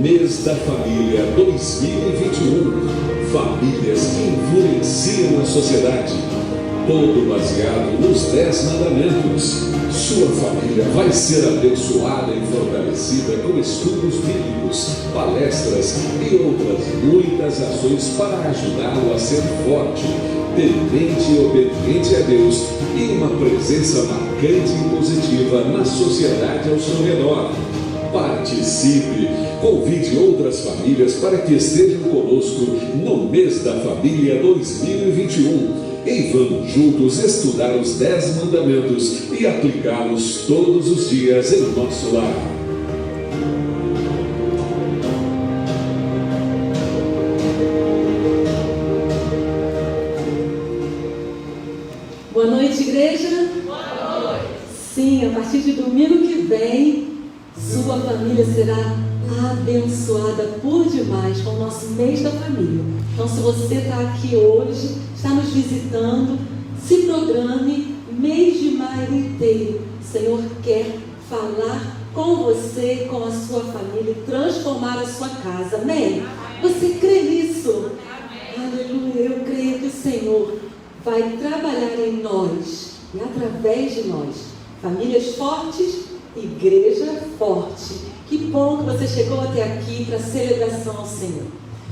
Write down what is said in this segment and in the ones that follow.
Mês da Família 2021. Famílias que influenciam a sociedade. todo baseado nos 10 mandamentos. Sua família vai ser abençoada e fortalecida com estudos bíblicos, palestras e outras muitas ações para ajudá-lo a ser forte, temente e obediente a Deus e uma presença marcante e positiva na sociedade ao seu redor. Participe! Convide outras famílias para que estejam conosco no mês da família 2021 e vamos juntos estudar os 10 mandamentos e aplicá-los todos os dias em nosso lar. Boa noite, igreja. Boa noite. Sim, a partir de domingo que vem, sua família será abençoada por demais com o nosso mês da família. Então, se você está aqui hoje, está nos visitando, se programe, mês de maio inteiro. O Senhor quer falar com você, com a sua família, transformar a sua casa. Amém? Você crê nisso? Aleluia. Eu creio que o Senhor vai trabalhar em nós e através de nós. Famílias fortes, igreja forte. Que bom que você chegou até aqui para a celebração ao Senhor.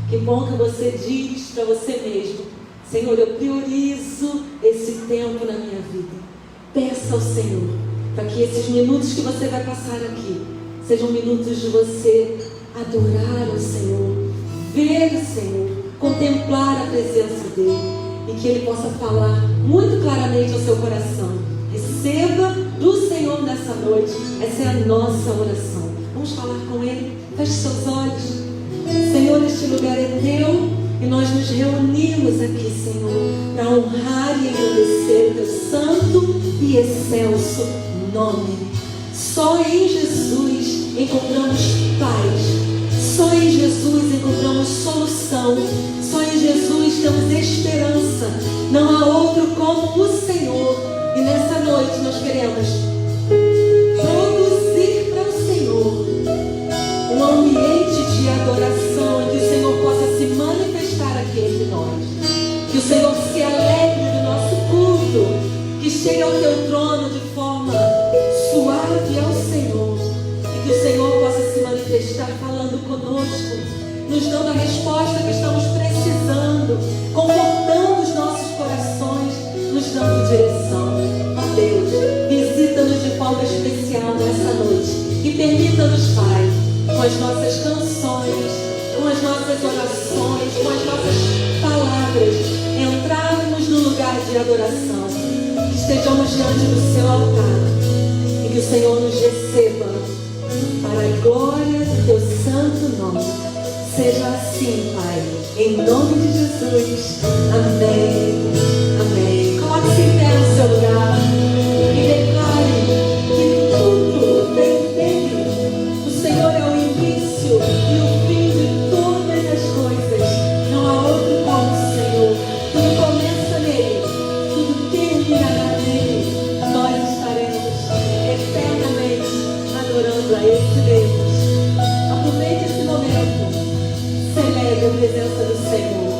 Que bom que você diz para você mesmo: Senhor, eu priorizo esse tempo na minha vida. Peça ao Senhor para que esses minutos que você vai passar aqui sejam minutos de você adorar o Senhor, ver o Senhor, contemplar a presença dEle e que Ele possa falar muito claramente ao seu coração. Receba do Senhor nessa noite. Essa é a nossa oração. Vamos falar com Ele. Feche seus olhos. Senhor, este lugar é Teu e nós nos reunimos aqui, Senhor, para honrar e engrandecer o Teu santo e excelso nome. Só em Jesus encontramos paz. Só em Jesus encontramos solução. Só em Jesus temos esperança. Não há outro como o Senhor. E nessa noite nós queremos produzir para o Senhor um ambiente de adoração, onde o Senhor possa se manifestar aqui entre nós. Que o Senhor se alegre do nosso culto, que chegue ao Teu trono de forma suave ao Senhor. E que o Senhor possa se manifestar falando conosco, nos dando a resposta que estamos precisando, confortando os nossos corações, nos dando direção. Ó Deus, visita-nos de forma especial nessa noite e permita-nos, Pai, com as nossas canções, com as nossas orações, com as nossas palavras, entrarmos no lugar de adoração, que estejamos diante do Seu altar e que o Senhor nos receba para a glória do Teu santo nome. Seja assim, Pai, em nome de Jesus. Amém. Amém. Coloque-se em pé no seu lugar e declare que tudo vem dele. O Senhor é o início e o fim de todas as coisas. Não há outro como o Senhor. Tudo começa nele, tudo terminará nele. Nós estaremos eternamente adorando a esse Deus. Aproveite esse momento. Celebre a presença do Senhor.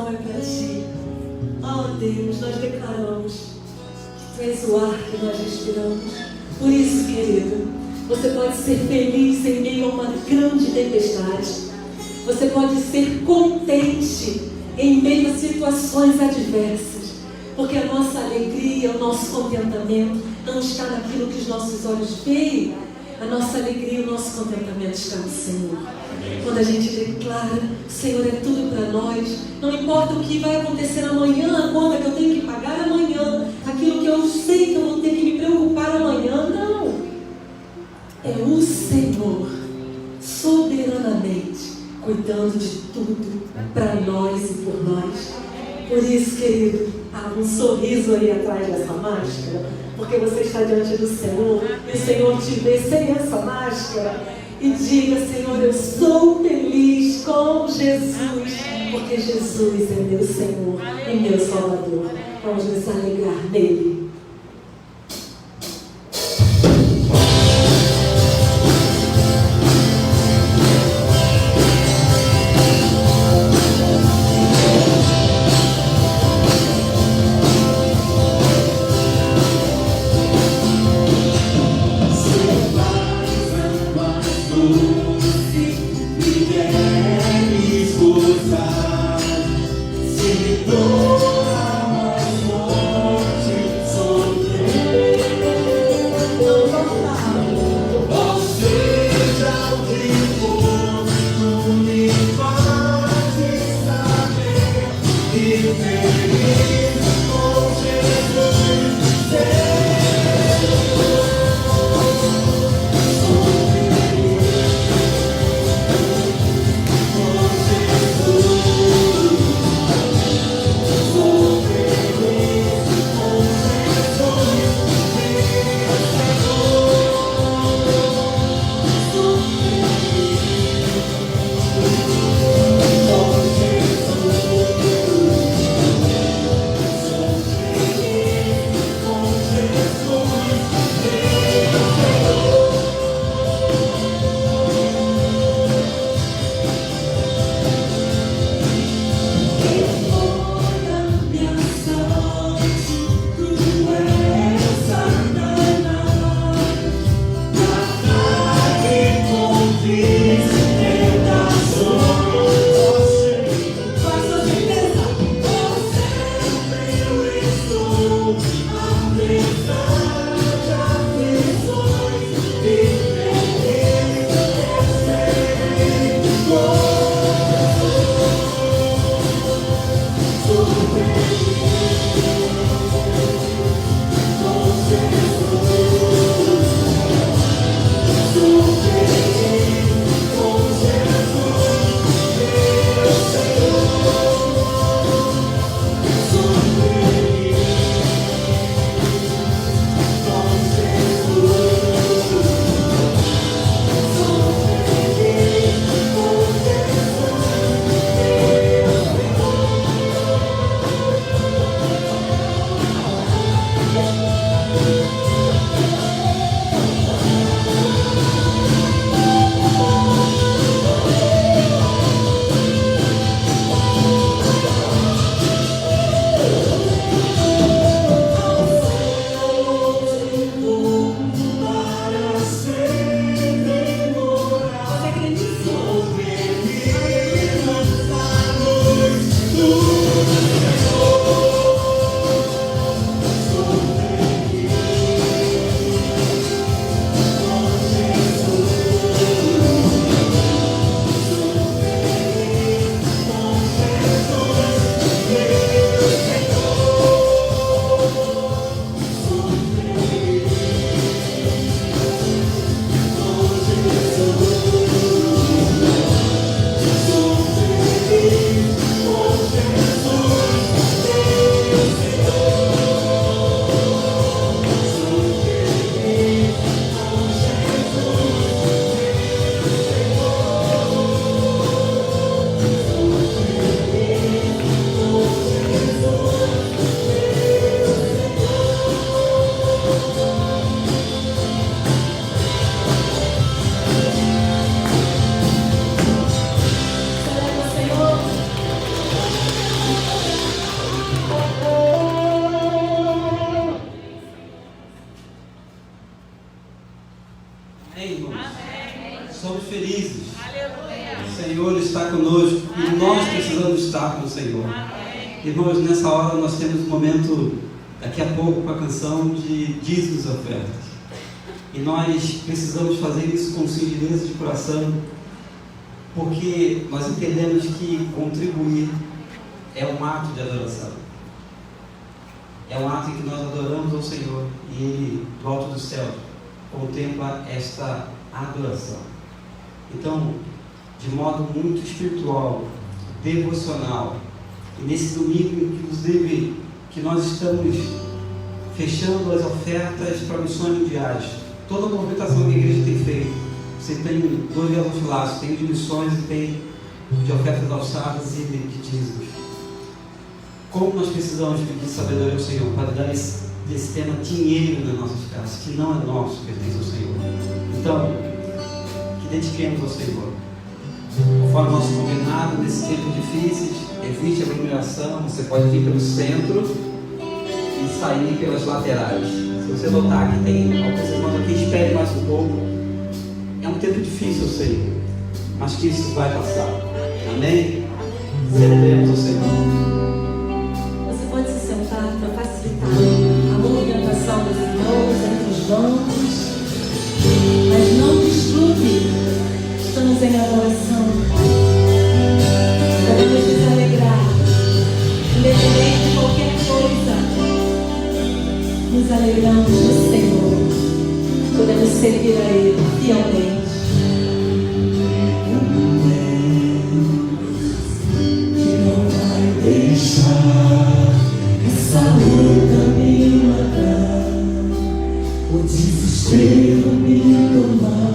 adoração é para Ti. Oh Deus, nós declaramos que Tu és o ar que nós respiramos. Por isso, querido, você pode ser feliz em meio a uma grande tempestade. Você pode ser contente em meio a situações adversas. Porque a nossa alegria, o nosso contentamento não está naquilo que os nossos olhos veem. A nossa alegria e o nosso contentamento está no Senhor. Quando a gente declara, o Senhor é tudo para nós. Não importa o que vai acontecer amanhã, a conta que eu tenho que pagar amanhã, aquilo que eu sei que eu vou ter que me preocupar amanhã, não. É o Senhor, soberanamente, cuidando de tudo para nós e por nós. Por isso, querido, há um sorriso aí atrás dessa máscara, porque você está diante do Senhor e o Senhor te vê sem essa máscara. E diga: Senhor, eu sou feliz com Jesus, porque Jesus é meu Senhor e meu Salvador. Vamos nos alegrar nele. So está conosco e nós precisamos estar com o Senhor. Irmãos, nessa hora nós temos um momento, daqui a pouco, com a canção de dízimos e ofertas. E nós precisamos fazer isso com singeleza de coração, porque nós entendemos que contribuir é um ato de adoração. É um ato em que nós adoramos ao Senhor e Ele, do alto do céu, contempla esta adoração. Então, de modo muito espiritual, devocional, e nesse domingo, inclusive, que nós estamos fechando as ofertas para missões mundiais, toda a movimentação que a igreja tem feito, você tem dois almofilaços, tem de missões e tem de ofertas alçadas e de dízimos. Como nós precisamos pedir sabedoria ao Senhor para dar desse tema dinheiro nas nossas casas, que não é nosso, pertence ao Senhor. Então, que dediquemos ao Senhor. Conforme nosso combinado, nesses tempos difíceis, evite a aglomeração. Você pode vir pelo centro e sair pelas laterais. Se você notar que tem alguns irmãos aqui, espere mais um pouco. É um tempo difícil, eu sei, mas que isso vai passar. Amém? Celebremos o Senhor. Você pode se sentar para facilitar a movimentação dos irmãos entre os bancos, mas não desfrute. Estamos em adoração. Podemos nos alegrar, independente de qualquer coisa. Nos alegramos no Senhor. Podemos servir a Ele fielmente. Que não vai deixar essa luta me matar, o desespero me tomar.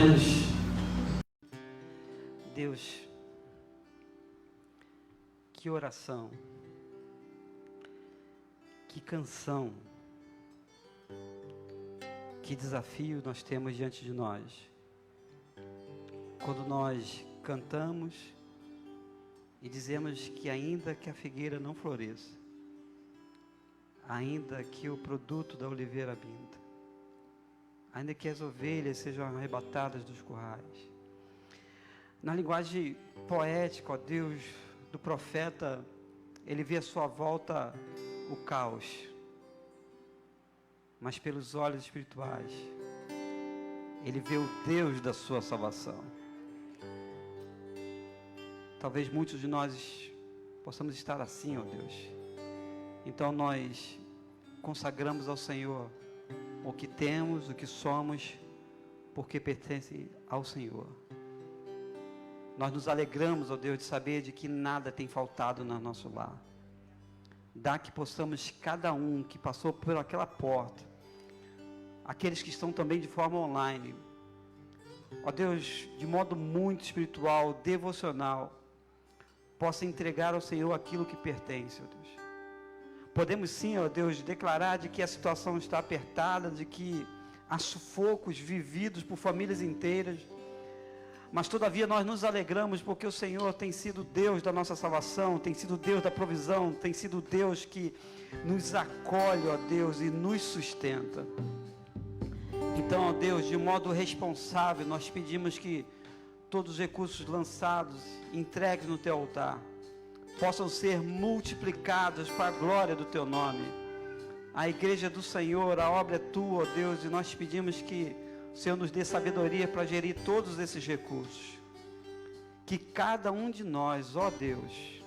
Oremos. Deus, que oração, que canção, que desafio nós temos diante de nós. Quando nós cantamos e dizemos que ainda que a figueira não floresça, ainda que o produto da oliveira minta, ainda que as ovelhas sejam arrebatadas dos currais. Na linguagem poética, ó Deus, do profeta, ele vê à sua volta o caos, mas pelos olhos espirituais, ele vê o Deus da sua salvação. Talvez muitos de nós possamos estar assim, ó Deus. Então nós consagramos ao Senhor o que temos, o que somos, porque pertence ao Senhor. Nós nos alegramos, ó Deus, de saber de que nada tem faltado no nosso lar. Dá que possamos, cada um que passou por aquela porta, aqueles que estão também de forma online, ó Deus, de modo muito espiritual, devocional, possa entregar ao Senhor aquilo que pertence, ó Deus. Podemos sim, ó Deus, declarar de que a situação está apertada, de que há sufocos vividos por famílias inteiras, mas todavia nós nos alegramos porque o Senhor tem sido Deus da nossa salvação, tem sido Deus da provisão, tem sido Deus que nos acolhe, ó Deus, e nos sustenta. Então, ó Deus, de modo responsável, nós pedimos que todos os recursos lançados, entregues no Teu altar, possam ser multiplicados para a glória do Teu nome. A igreja do Senhor, a obra é Tua, ó Deus, e nós pedimos que o Senhor nos dê sabedoria para gerir todos esses recursos. Que cada um de nós, ó Deus,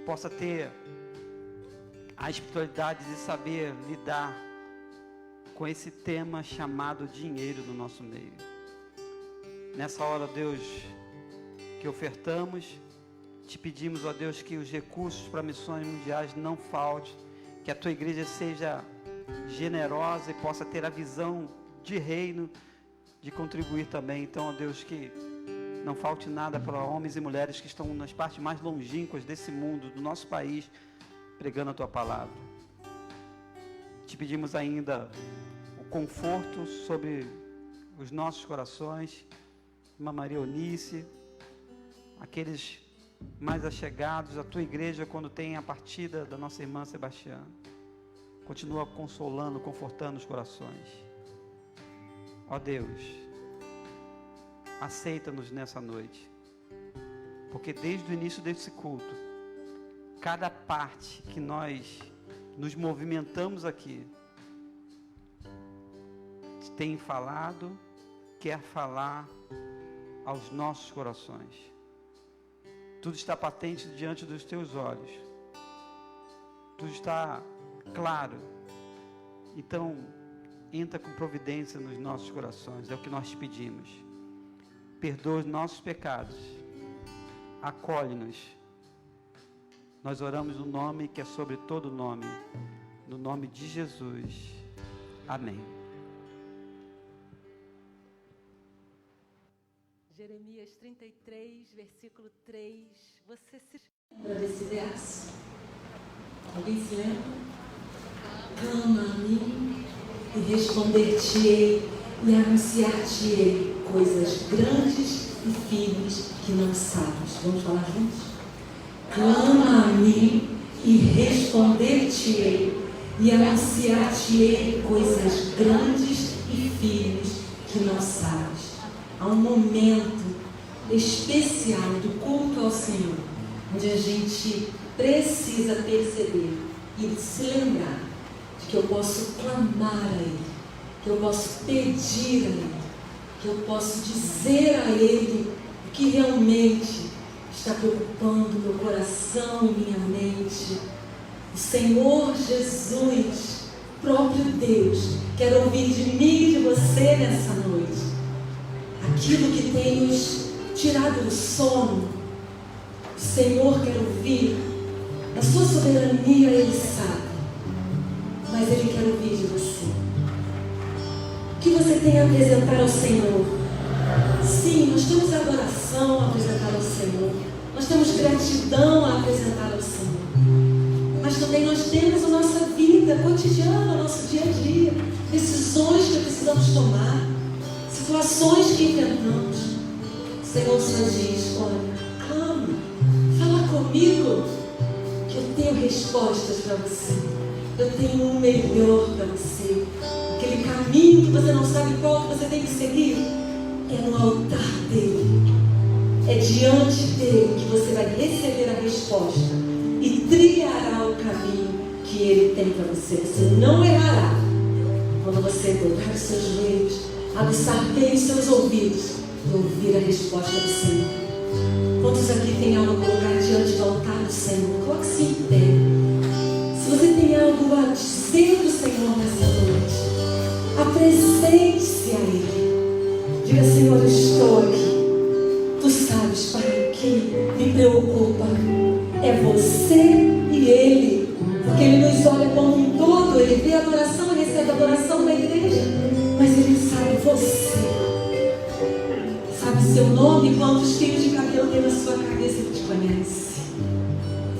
possa ter a espiritualidade de saber lidar com esse tema chamado dinheiro no nosso meio. Nessa hora, Deus, que ofertamos, te pedimos, ó Deus, que os recursos para missões mundiais não faltem, que a Tua igreja seja generosa e possa ter a visão de reino, de contribuir também. Então, ó Deus, que não falte nada para homens e mulheres que estão nas partes mais longínquas desse mundo, do nosso país, pregando a Tua palavra. Te pedimos ainda o conforto sobre os nossos corações, Irmã Maria Eunice, aqueles mais achegados à Tua igreja quando tem a partida da nossa irmã Sebastiana. Continua consolando, confortando os corações. Ó Deus, aceita-nos nessa noite, porque desde o início desse culto, cada parte que nós nos movimentamos aqui, tem falado, quer falar aos nossos corações. Tudo está patente diante dos Teus olhos, tudo está claro. Então, entra com providência nos nossos corações, é o que nós te pedimos. Perdoa os nossos pecados, acolhe-nos. Nós oramos no nome que é sobre todo nome, no nome de Jesus. Amém. Jeremias 33, versículo 3. Você se lembra desse verso? Alguém se lembra? Clama a mim e responder-te-ei e anunciar-te-ei coisas grandes e firmes que não sabes. Vamos falar juntos? Clama a mim e responder-te-ei e anunciar-te-ei coisas grandes e firmes que não sabes. Há um momento especial do culto ao Senhor, onde a gente precisa perceber e se lembrar de que eu posso clamar a Ele, que eu posso pedir a Ele, que eu posso dizer a Ele o que realmente está preocupando meu coração e minha mente. O Senhor Jesus, próprio Deus, quer ouvir de mim e de você nessa noite. Aquilo que tem nos tirado do sono, o Senhor quer ouvir. Na sua soberania Ele sabe, mas Ele quer ouvir de você. O que você tem a apresentar ao Senhor? Sim, nós temos adoração a apresentar ao Senhor. Nós temos gratidão a apresentar ao Senhor. Mas também nós temos a nossa vida cotidiana, o nosso dia a dia. Decisões que precisamos tomar. Situações que enfrentamos. O Senhor só diz, olha, clame, fala comigo, que eu tenho respostas para você. Eu tenho o melhor para você. Aquele caminho que você não sabe qual que você tem que seguir, é no altar dele. É diante dele que você vai receber a resposta e trilhará o caminho que ele tem para você. Você não errará quando você dobrar os seus joelhos, aguçar bem os seus ouvidos e ouvir a resposta do Senhor. Quantos aqui tem algo a colocar diante do altar do Senhor? Coloque-se em pé. Se você tem algo a dizer do Senhor nessa noite, apresente-se a Ele. Diga, Senhor, eu estou aqui. Tu sabes, Pai, o que me preocupa é você e Ele. Porque Ele nos olha como um todo. Ele vê a adoração e recebe a adoração da igreja. Mas Ele sabe você. Sabe seu nome, quantos fios de cabelo tem na sua cabeça. Ele te conhece.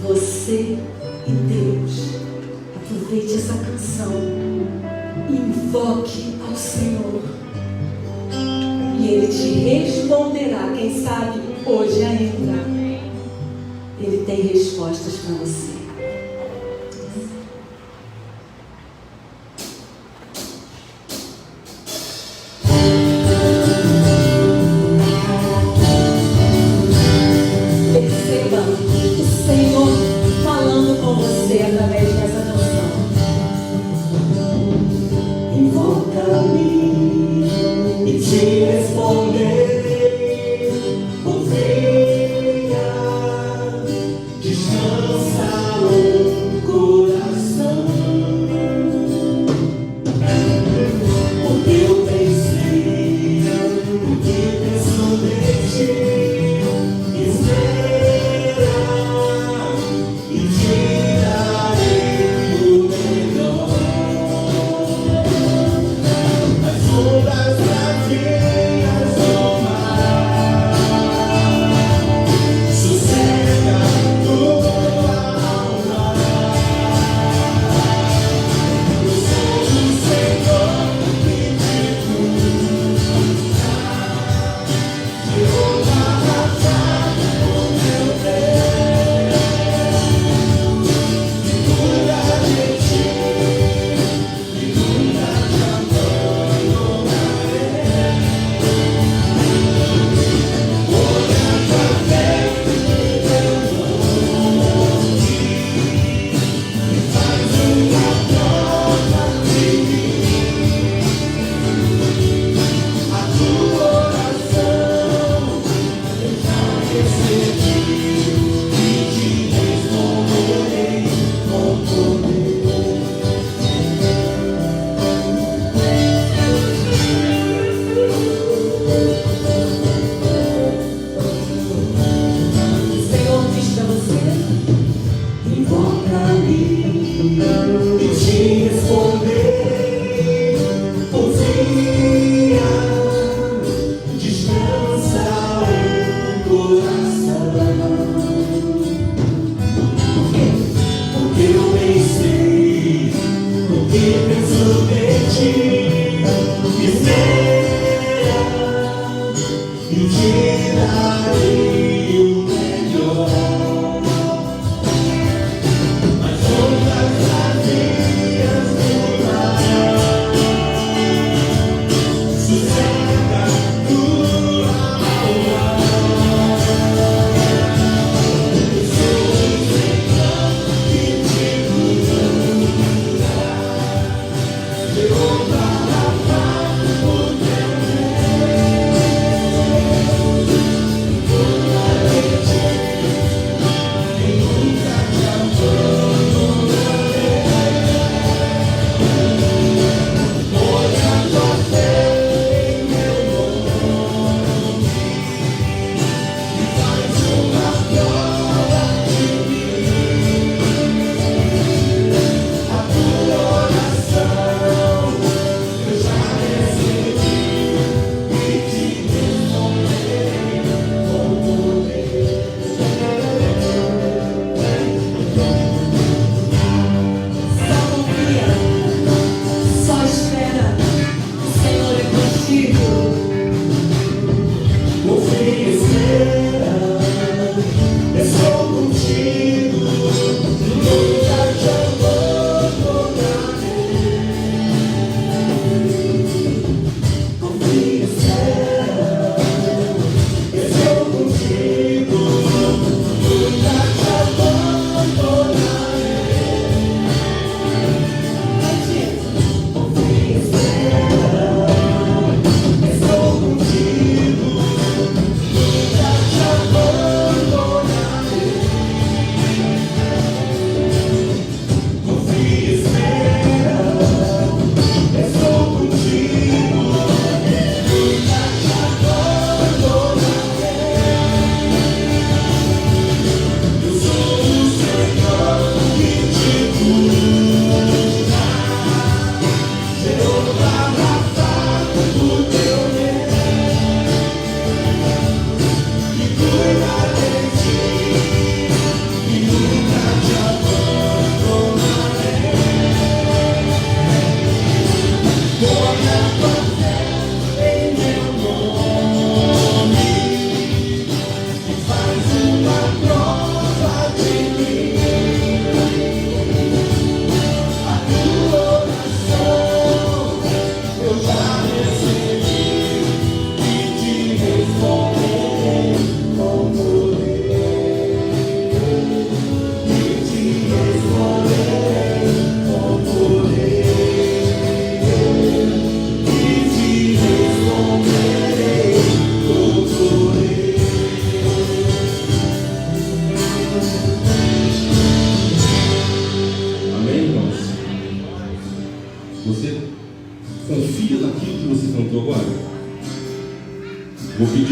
Você e Deus. Aproveite essa canção. Invoque ao Senhor. E Ele te responderá. Quem sabe hoje ainda Ele tem respostas para você. Perceba o Senhor falando com você através dessa canção. Invoca-me e te responderei. Confia, descansa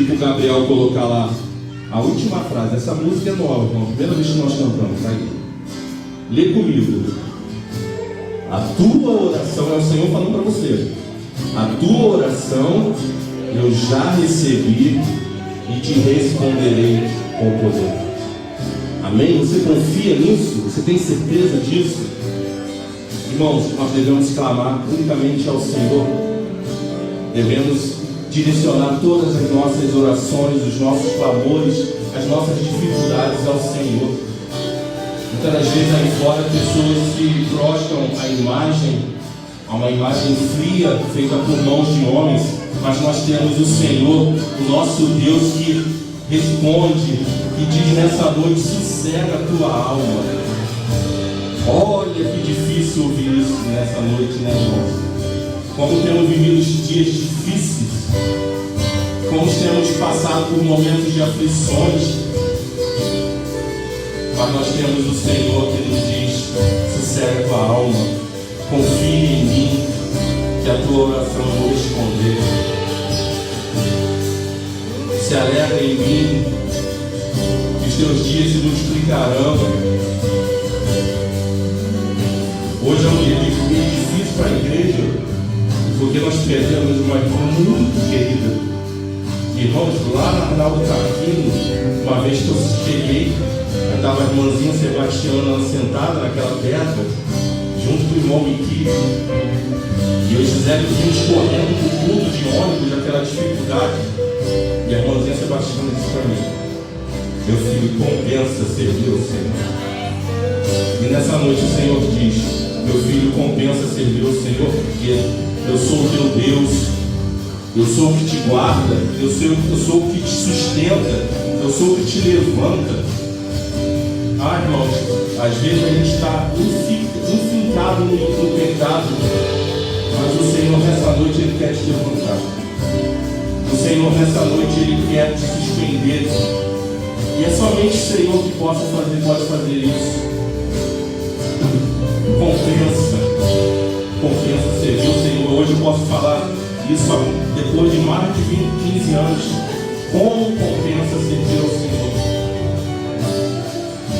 para o Gabriel colocar lá a última frase. Essa música é nova, irmão. Primeira vez que nós cantamos, tá aí. Lê comigo. A tua oração, é o Senhor falando para você. A tua oração eu já recebi e te responderei com poder. Amém? Você confia nisso? Você tem certeza disso? Irmãos, nós devemos clamar unicamente ao Senhor. Devemos direcionar todas as nossas orações, os nossos clamores, as nossas dificuldades ao Senhor. Muitas das vezes aí fora pessoas se prostram à imagem, a uma imagem fria feita por mãos de homens, mas nós temos o Senhor, o nosso Deus, que responde e diz nessa noite: sossega a tua alma. Olha que difícil ouvir isso nessa noite, né, irmãos? Como temos vivido os dias difíceis, como temos passado por momentos de aflições, mas nós temos o Senhor que nos diz: sossega a tua alma, confie em mim, que a tua oração eu vou responder. Se alegra em mim, que os teus dias se multiplicarão. Hoje é um dia difícil para a igreja, porque nós perdemos uma irmã muito querida. Irmãos, lá na Arnaldo Carquino, uma vez que eu cheguei, estava a irmãzinha Sebastiana sentada naquela pedra, junto com o irmão Miqui, e os Gisélios vinham correndo para o culto de ônibus, aquela dificuldade. E a irmãzinha Sebastiana disse para mim: meu filho, compensa servir ao Senhor. E nessa noite o Senhor diz: meu filho, compensa servir ao Senhor, porque eu sou o teu Deus, eu sou o que te guarda, eu sou o que te sustenta, eu sou o que te levanta. Ah, irmãos, às vezes a gente está enfincado no pecado, mas o Senhor nessa noite Ele quer te levantar. O Senhor nessa noite Ele quer te suspender. E é somente o Senhor que pode fazer isso. Compensa servir o Senhor. Hoje eu posso falar isso depois de mais de 15 anos. Como compensa servir ao Senhor?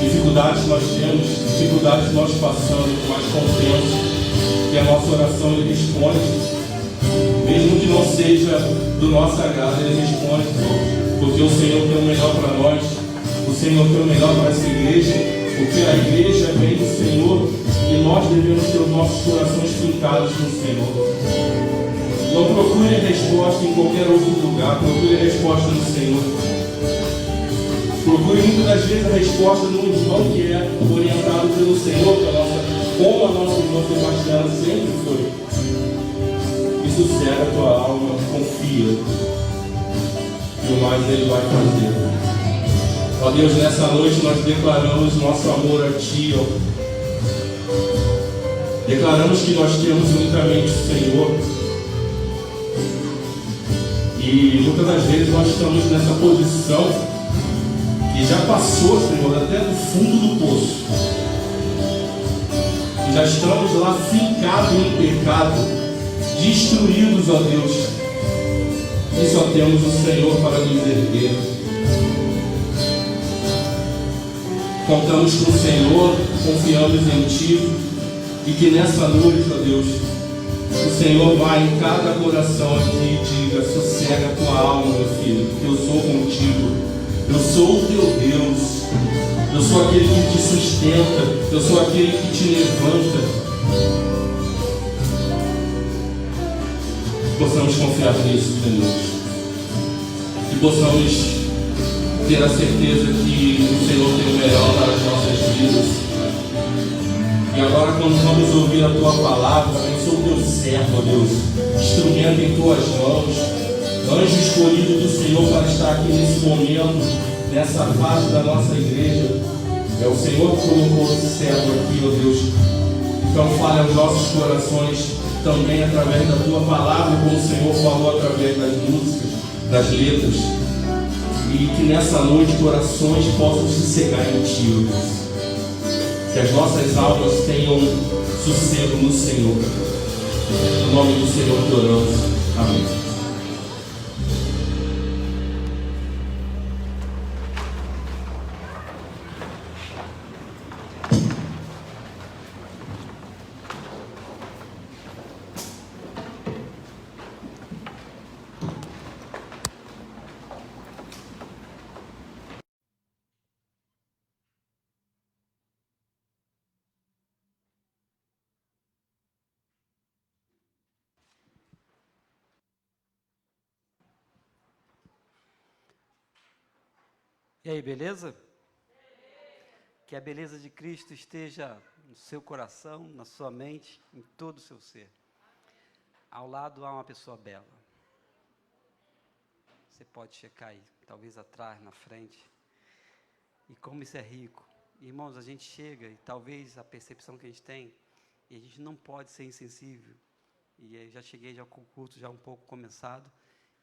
Dificuldades nós temos, dificuldades nós passamos, mas compensa. Que a nossa oração Ele responde. Mesmo que não seja do nosso agrado, Ele responde. Porque o Senhor tem o melhor para nós. O Senhor tem o melhor para essa igreja. Porque a igreja vem do Senhor e nós devemos ter os nossos corações fincados no Senhor. Não procure a resposta em qualquer outro lugar, procure a resposta no Senhor. Procure muitas das vezes a resposta no irmão que é orientado pelo Senhor, como a nossa irmã Sebastiana sempre foi. E sossega a tua alma, confia, e o mais Ele vai fazer. Ó Deus, nessa noite nós declaramos nosso amor a Ti, ó. Declaramos que nós temos unicamente o Senhor. E muitas das vezes nós estamos nessa posição que já passou, Senhor, até no fundo do poço. E já estamos lá fincados no pecado, destruídos, ó Deus. E só temos o Senhor para nos erguer. Contamos com o Senhor, confiamos em Ti, e que nessa noite, ó Deus, o Senhor vai em cada coração aqui e diga: sossega a tua alma, meu filho, porque eu sou contigo, eu sou o teu Deus, eu sou aquele que te sustenta, eu sou aquele que te levanta. Possamos confiar nisso, Senhor, que possamos ter a certeza que o Senhor tem o melhor para as nossas vidas. E agora, quando vamos ouvir a Tua palavra, eu sou Teu servo, Deus, instrumento em Tuas mãos, anjo escolhido do Senhor para estar aqui nesse momento, nessa fase da nossa igreja. É o Senhor que colocou esse servo aqui, ó Deus. Então fale aos nossos corações também através da Tua palavra, como o Senhor falou através das músicas, das letras. E que nessa noite corações possam se cegar em Ti, ó Deus. Que as nossas almas tenham sossego no Senhor. No nome do Senhor que oramos. Amém. E aí, beleza? Que a beleza de Cristo esteja no seu coração, na sua mente, em todo o seu ser. Ao lado há uma pessoa bela. Você pode checar aí, talvez atrás, na frente. E como isso é rico. Irmãos, a gente chega e talvez a percepção que a gente tem, e a gente não pode ser insensível. E eu já cheguei já com o culto já um pouco começado.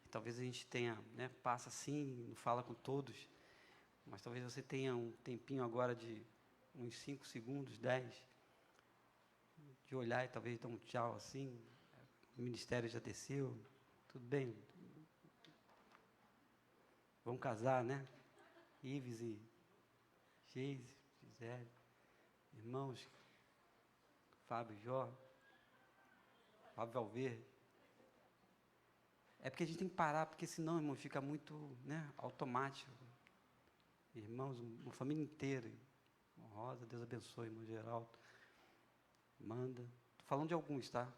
E talvez a gente tenha, né, passa assim, não fala com todos. Mas talvez você tenha um tempinho agora de uns 5 segundos, 10, de olhar e talvez dar um tchau assim. O ministério já desceu, tudo bem? Vamos casar, né? Ives e Geise, Gisele, irmãos, Fábio, Jó, Fábio Valverde. É porque a gente tem que parar, porque senão, irmão, fica muito, né, automático. Irmãos, uma família inteira. Rosa, Deus abençoe, irmão Geraldo. Manda. Estou falando de alguns, tá?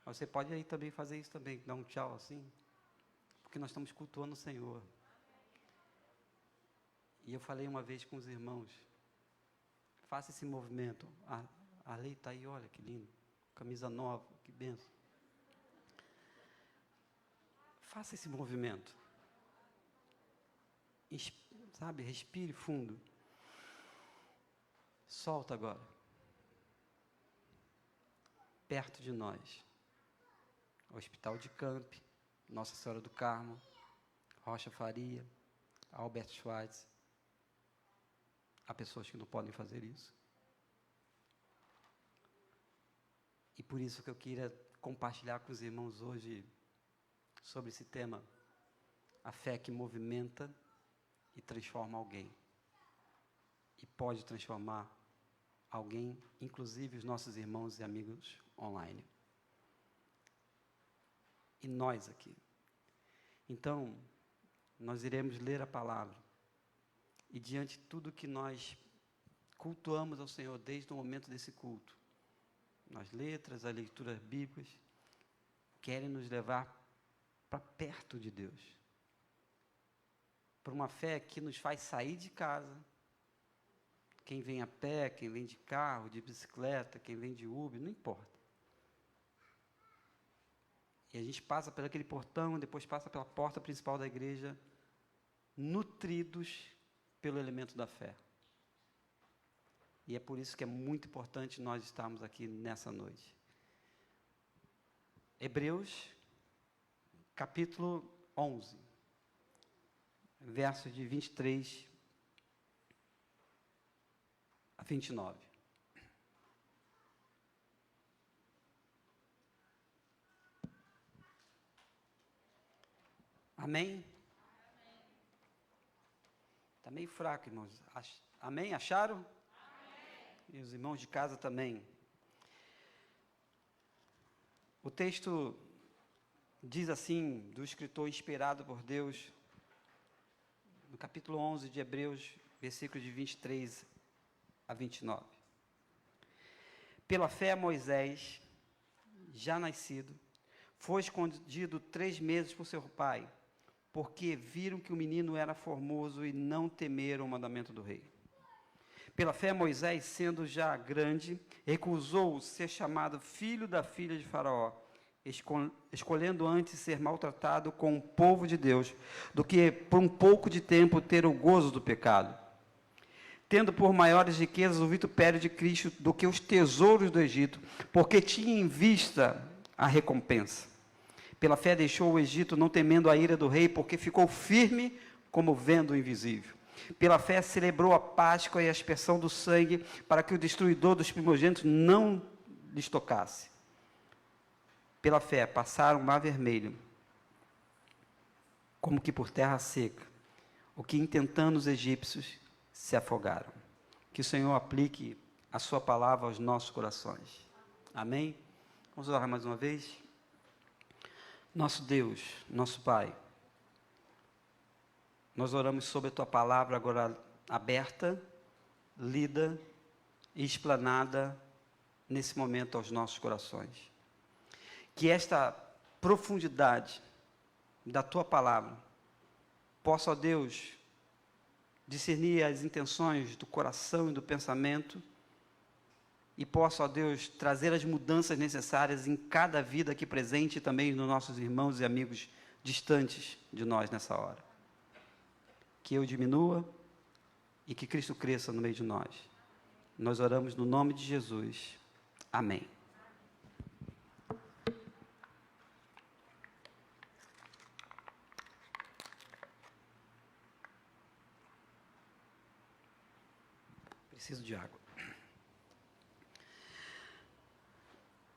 Mas você pode aí também fazer isso também, dar um tchau assim. Porque nós estamos cultuando o Senhor. E eu falei uma vez com os irmãos, faça esse movimento. A lei está aí, olha que lindo. Camisa nova, que benção. Faça esse movimento. Sabe, respire fundo. Solta agora. Perto de nós. Hospital de Camp, Nossa Senhora do Carmo, Rocha Faria, Albert Schweitzer. Há pessoas que não podem fazer isso. E por isso que eu queria compartilhar com os irmãos hoje sobre esse tema. A fé que movimenta e transforma alguém. E pode transformar alguém, inclusive os nossos irmãos e amigos online. E nós aqui. Então, nós iremos ler a palavra. E diante de tudo que nós cultuamos ao Senhor desde o momento desse culto, as letras, as leituras bíblicas, querem nos levar para perto de Deus. Para uma fé que nos faz sair de casa. Quem vem a pé, quem vem de carro, de bicicleta, quem vem de Uber, não importa. E a gente passa por aquele portão, depois passa pela porta principal da igreja, nutridos pelo elemento da fé. E é por isso que é muito importante nós estarmos aqui nessa noite. Hebreus, capítulo 11, versos de 23 a 29. Amém? Está meio fraco, irmãos. Amém? Acharam? Amém. E os irmãos de casa também. O texto diz assim, do escritor inspirado por Deus, no capítulo 11 de Hebreus, versículos de 23 a 29. Pela fé, Moisés, já nascido, foi escondido 3 meses por seu pai, porque viram que o menino era formoso e não temeram o mandamento do rei. Pela fé, Moisés, sendo já grande, recusou ser chamado filho da filha de Faraó, escolhendo antes ser maltratado com o povo de Deus, do que por um pouco de tempo ter o gozo do pecado. Tendo por maiores riquezas o vitupério de Cristo do que os tesouros do Egito, porque tinha em vista a recompensa. Pela fé deixou o Egito, não temendo a ira do rei, porque ficou firme como vendo o invisível. Pela fé celebrou a Páscoa e a aspersão do sangue, para que o destruidor dos primogênitos não lhes tocasse. Pela fé passaram o mar vermelho, como que por terra seca, o que intentando os egípcios se afogaram. Que o Senhor aplique a sua palavra aos nossos corações. Amém? Vamos orar mais uma vez? Nosso Deus, nosso Pai, nós oramos sobre a Tua palavra agora aberta, lida e explanada nesse momento aos nossos corações. Que esta profundidade da Tua palavra possa, ó Deus, discernir as intenções do coração e do pensamento, e possa, ó Deus, trazer as mudanças necessárias em cada vida aqui presente e também nos nossos irmãos e amigos distantes de nós nessa hora. Que eu diminua e que Cristo cresça no meio de nós. Nós oramos no nome de Jesus. Amém. Preciso de água.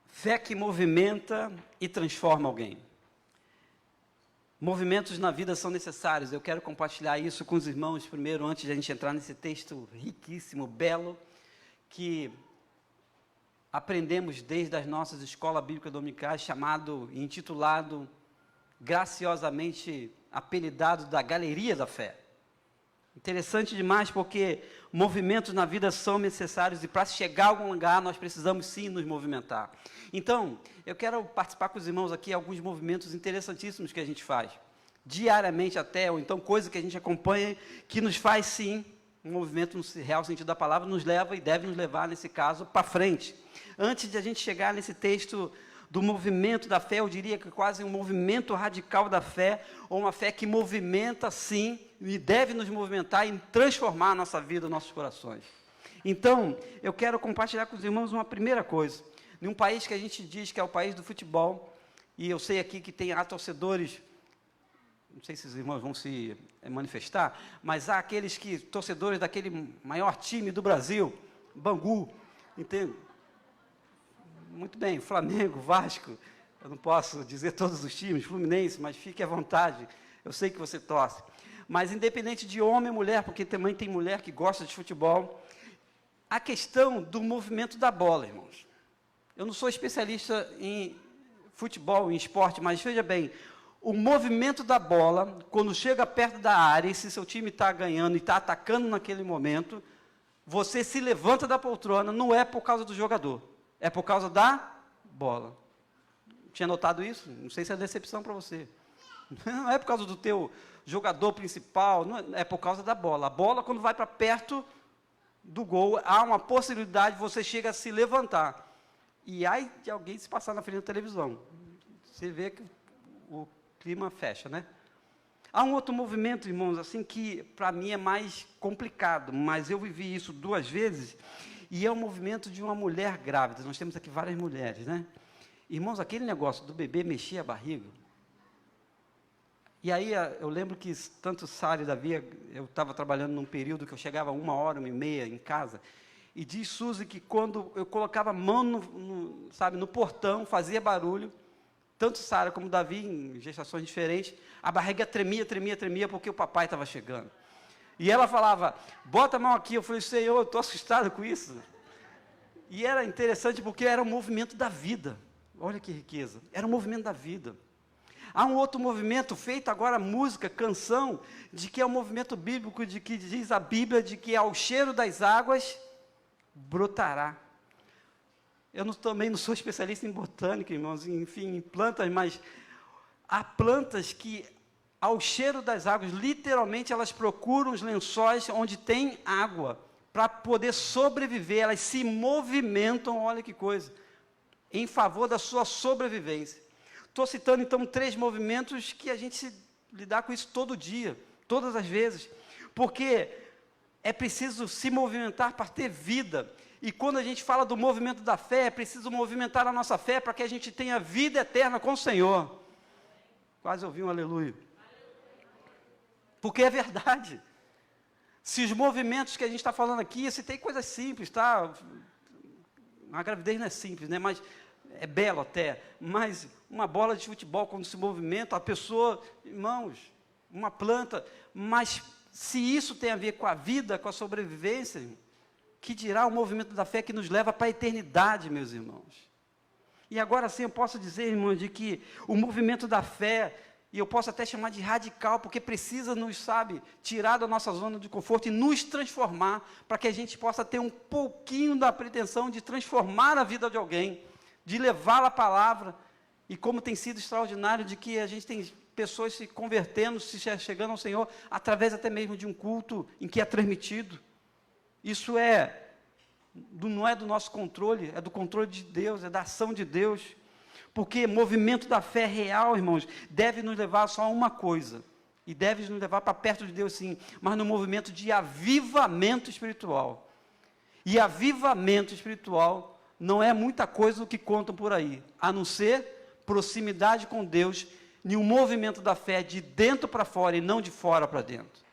Fé que movimenta e transforma alguém. Movimentos na vida são necessários. Eu quero compartilhar isso com os irmãos primeiro, antes de a gente entrar nesse texto riquíssimo, belo, que aprendemos desde as nossas escolas bíblicas dominicais, chamado e intitulado, graciosamente apelidado da Galeria da Fé. Interessante demais, porque movimentos na vida são necessários e para chegar a algum lugar nós precisamos sim nos movimentar. Então, eu quero participar com os irmãos aqui alguns movimentos interessantíssimos que a gente faz, diariamente até, ou então coisa que a gente acompanha, que nos faz sim, um movimento no real sentido da palavra, nos leva e deve nos levar, nesse caso, para frente. Antes de a gente chegar nesse texto do movimento da fé, eu diria que quase um movimento radical da fé, ou uma fé que movimenta sim, e deve nos movimentar e transformar a nossa vida, nossos corações. Então, eu quero compartilhar com os irmãos uma primeira coisa. Em um país que a gente diz que é o país do futebol, e eu sei aqui que há torcedores, não sei se os irmãos vão se manifestar, mas há aqueles torcedores daquele maior time do Brasil, Bangu, entende? Muito bem, Flamengo, Vasco, eu não posso dizer todos os times, Fluminense, mas fique à vontade, eu sei que você torce. Mas independente de homem ou mulher, porque também tem mulher que gosta de futebol, a questão do movimento da bola, irmãos. Eu não sou especialista em futebol, em esporte, mas veja bem, o movimento da bola, quando chega perto da área, e se seu time está ganhando e está atacando naquele momento, você se levanta da poltrona, não é por causa do jogador, é por causa da bola. Tinha notado isso? Não sei se é decepção para você. Não é por causa do teu jogador principal, não é por causa da bola. A bola, quando vai para perto do gol, há uma possibilidade, você chega a se levantar. E aí de alguém se passar na frente da televisão. Você vê que o clima fecha, né? Há um outro movimento, irmãos, assim, que para mim é mais complicado, mas eu vivi isso 2 vezes, e é o movimento de uma mulher grávida. Nós temos aqui várias mulheres, né? Irmãos, aquele negócio do bebê mexer a barriga. E aí eu lembro que tanto Sara e Davi, eu estava trabalhando num período que eu chegava 1h, 1h30 em casa, e diz Suzy que quando eu colocava a mão no portão, fazia barulho, tanto Sara como Davi, em gestações diferentes, a barriga tremia, porque o papai estava chegando. E ela falava, bota a mão aqui. Eu falei, Senhor, eu estou assustado com isso. E era interessante porque era um movimento da vida. Olha que riqueza. Era um movimento da vida. Há um outro movimento, feito agora música, canção, de que é um movimento bíblico, de que diz a Bíblia, de que ao cheiro das águas brotará. Eu também não sou especialista em botânica, irmãos, enfim, em plantas, mas há plantas que, ao cheiro das águas, literalmente elas procuram os lençóis onde tem água, para poder sobreviver, elas se movimentam, olha que coisa, em favor da sua sobrevivência. Estou citando então 3 movimentos que a gente lidar com isso todo dia, todas as vezes, porque é preciso se movimentar para ter vida. E quando a gente fala do movimento da fé, é preciso movimentar a nossa fé para que a gente tenha vida eterna com o Senhor. Quase ouvi um aleluia. Porque é verdade. Se os movimentos que a gente está falando aqui, se tem coisas simples, tá? A gravidez não é simples, né? Mas é belo até. Mas uma bola de futebol, quando se movimenta, a pessoa, irmãos, uma planta, mas se isso tem a ver com a vida, com a sobrevivência, que dirá o movimento da fé que nos leva para a eternidade, meus irmãos. E agora sim eu posso dizer, irmãos, de que o movimento da fé, e eu posso até chamar de radical, porque precisa nos, tirar da nossa zona de conforto e nos transformar, para que a gente possa ter um pouquinho da pretensão de transformar a vida de alguém, de levar a palavra, e como tem sido extraordinário, de que a gente tem pessoas se convertendo, se chegando ao Senhor, através até mesmo de um culto em que é transmitido. Isso não é do nosso controle, é do controle de Deus, é da ação de Deus. Porque movimento da fé real, irmãos, deve nos levar só a uma coisa. E deve nos levar para perto de Deus, sim, mas no movimento de avivamento espiritual. E avivamento espiritual não é muita coisa do que contam por aí, a não ser proximidade com Deus, em um movimento da fé de dentro para fora e não de fora para dentro.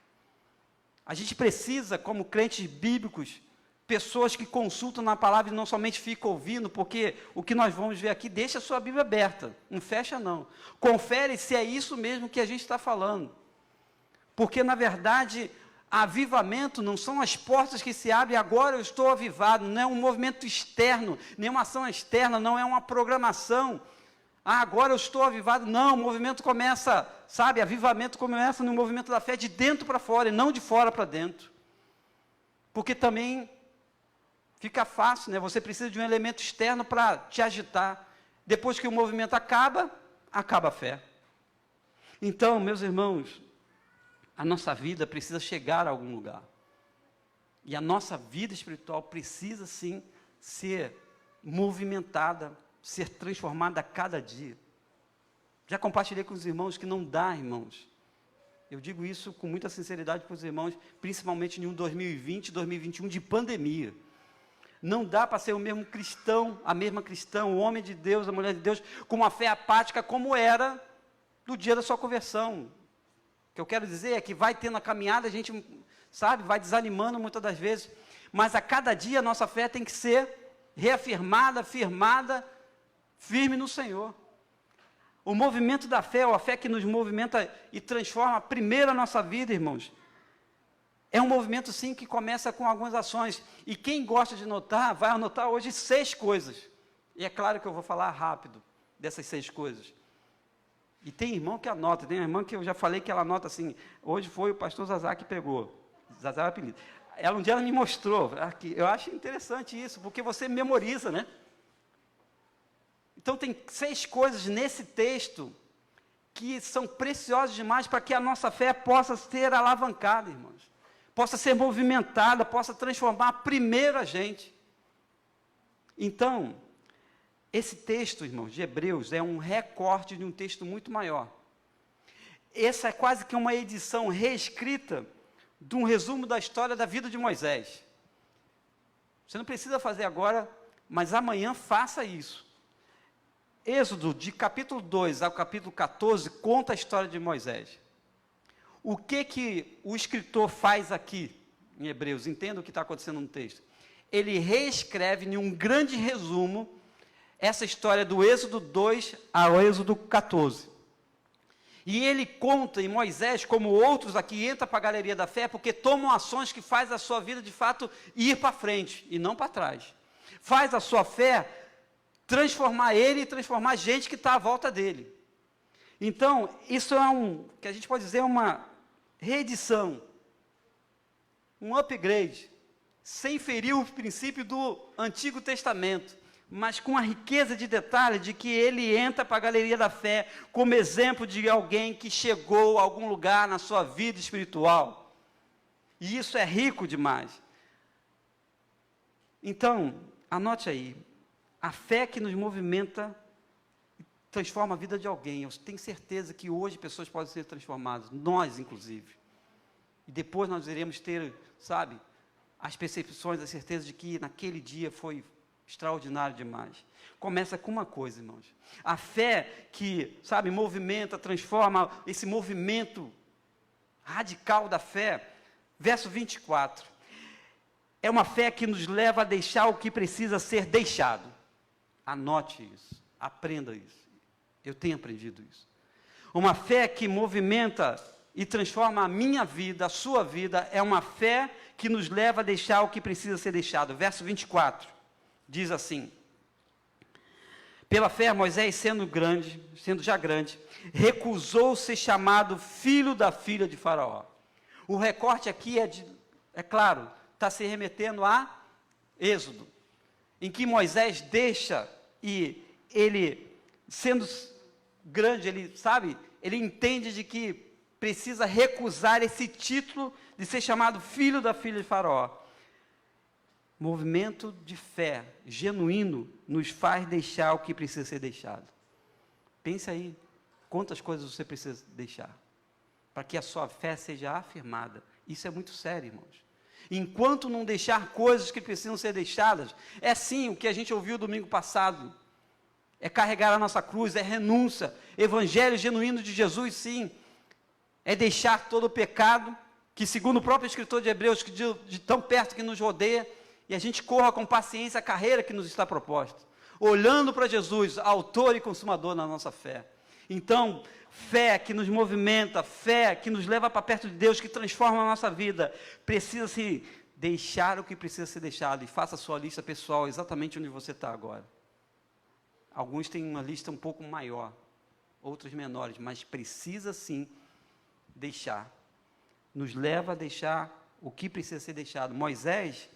A gente precisa, como crentes bíblicos, pessoas que consultam na palavra e não somente ficam ouvindo, porque o que nós vamos ver aqui, deixa a sua Bíblia aberta, não fecha não. Confere se é isso mesmo que a gente está falando. Porque, na verdade, avivamento não são as portas que se abrem, agora eu estou avivado, não é um movimento externo, nem uma ação externa, não é uma programação. Agora eu estou avivado, não, o movimento começa, sabe, avivamento começa no movimento da fé de dentro para fora e não de fora para dentro. Porque também fica fácil, né? Você precisa de um elemento externo para te agitar. Depois que o movimento acaba a fé. Então, meus irmãos, a nossa vida precisa chegar a algum lugar. E a nossa vida espiritual precisa, sim, ser movimentada, ser transformada a cada dia. Já compartilhei com os irmãos que não dá, irmãos. Eu digo isso com muita sinceridade para os irmãos, principalmente em um 2020, 2021 de pandemia. Não dá para ser o mesmo cristão, a mesma cristã, o homem de Deus, a mulher de Deus, com uma fé apática como era no dia da sua conversão. O que eu quero dizer é que vai tendo a caminhada, a gente, sabe, vai desanimando muitas das vezes, mas a cada dia a nossa fé tem que ser reafirmada, firmada, firme no Senhor. O movimento da fé, ou a fé que nos movimenta e transforma primeiro a nossa vida, irmãos, é um movimento sim que começa com algumas ações, e quem gosta de anotar, vai anotar hoje 6 coisas, e é claro que eu vou falar rápido dessas 6 coisas. E tem irmão que anota, tem uma irmã que eu já falei que ela anota assim, hoje foi o pastor Zazá que pegou, Zazá é o apelido. Um dia ela me mostrou, eu acho interessante isso, porque você memoriza, né? Então tem 6 coisas nesse texto, que são preciosas demais para que a nossa fé possa ser alavancada, irmãos. Possa ser movimentada, possa transformar primeiro a gente. Então, esse texto, irmãos, de Hebreus, é um recorte de um texto muito maior. Essa é quase que uma edição reescrita de um resumo da história da vida de Moisés. Você não precisa fazer agora, mas amanhã faça isso. Êxodo, de capítulo 2 ao capítulo 14, conta a história de Moisés. O que o escritor faz aqui, em Hebreus? Entenda o que está acontecendo no texto. Ele reescreve em um grande resumo essa história do Êxodo 2 ao Êxodo 14. E ele conta em Moisés, como outros aqui, entra para a galeria da fé, porque tomam ações que faz a sua vida, de fato, ir para frente, e não para trás. Faz a sua fé transformar ele e transformar a gente que está à volta dele. Então, isso é que a gente pode dizer, uma reedição, um upgrade, sem ferir o princípio do Antigo Testamento, mas com a riqueza de detalhe de que ele entra para a galeria da fé como exemplo de alguém que chegou a algum lugar na sua vida espiritual. E isso é rico demais. Então, anote aí, a fé que nos movimenta transforma a vida de alguém. Eu tenho certeza que hoje pessoas podem ser transformadas, nós inclusive. E depois nós iremos ter, sabe, as percepções, a certeza de que naquele dia foi extraordinário demais. Começa com uma coisa, irmãos. A fé que, sabe, movimenta, transforma, esse movimento radical da fé. Verso 24. É uma fé que nos leva a deixar o que precisa ser deixado. Anote isso, aprenda isso. Eu tenho aprendido isso. Uma fé que movimenta e transforma a minha vida, a sua vida, é uma fé que nos leva a deixar o que precisa ser deixado. Verso 24, diz assim: pela fé, Moisés, sendo já grande, recusou ser chamado filho da filha de Faraó. O recorte aqui é claro, está se remetendo a Êxodo, em que Moisés deixa, e ele, sendo grande, ele, sabe, ele entende de que precisa recusar esse título de ser chamado filho da filha de Faraó. Movimento de fé genuíno nos faz deixar o que precisa ser deixado. Pense aí, quantas coisas você precisa deixar para que a sua fé seja afirmada. Isso é muito sério, irmãos. Enquanto não deixar coisas que precisam ser deixadas, é sim o que a gente ouviu domingo passado. É carregar a nossa cruz, é renúncia. Evangelho genuíno de Jesus, sim. É deixar todo o pecado, que segundo o próprio escritor de Hebreus, que de tão perto que nos rodeia, e a gente corra com paciência a carreira que nos está proposta, olhando para Jesus, autor e consumador da nossa fé. Então, fé que nos movimenta, fé que nos leva para perto de Deus, que transforma a nossa vida, precisa se deixar o que precisa ser deixado, e faça a sua lista pessoal exatamente onde você está agora. Alguns têm uma lista um pouco maior, outros menores, mas precisa sim deixar. Nos leva a deixar o que precisa ser deixado. Moisés,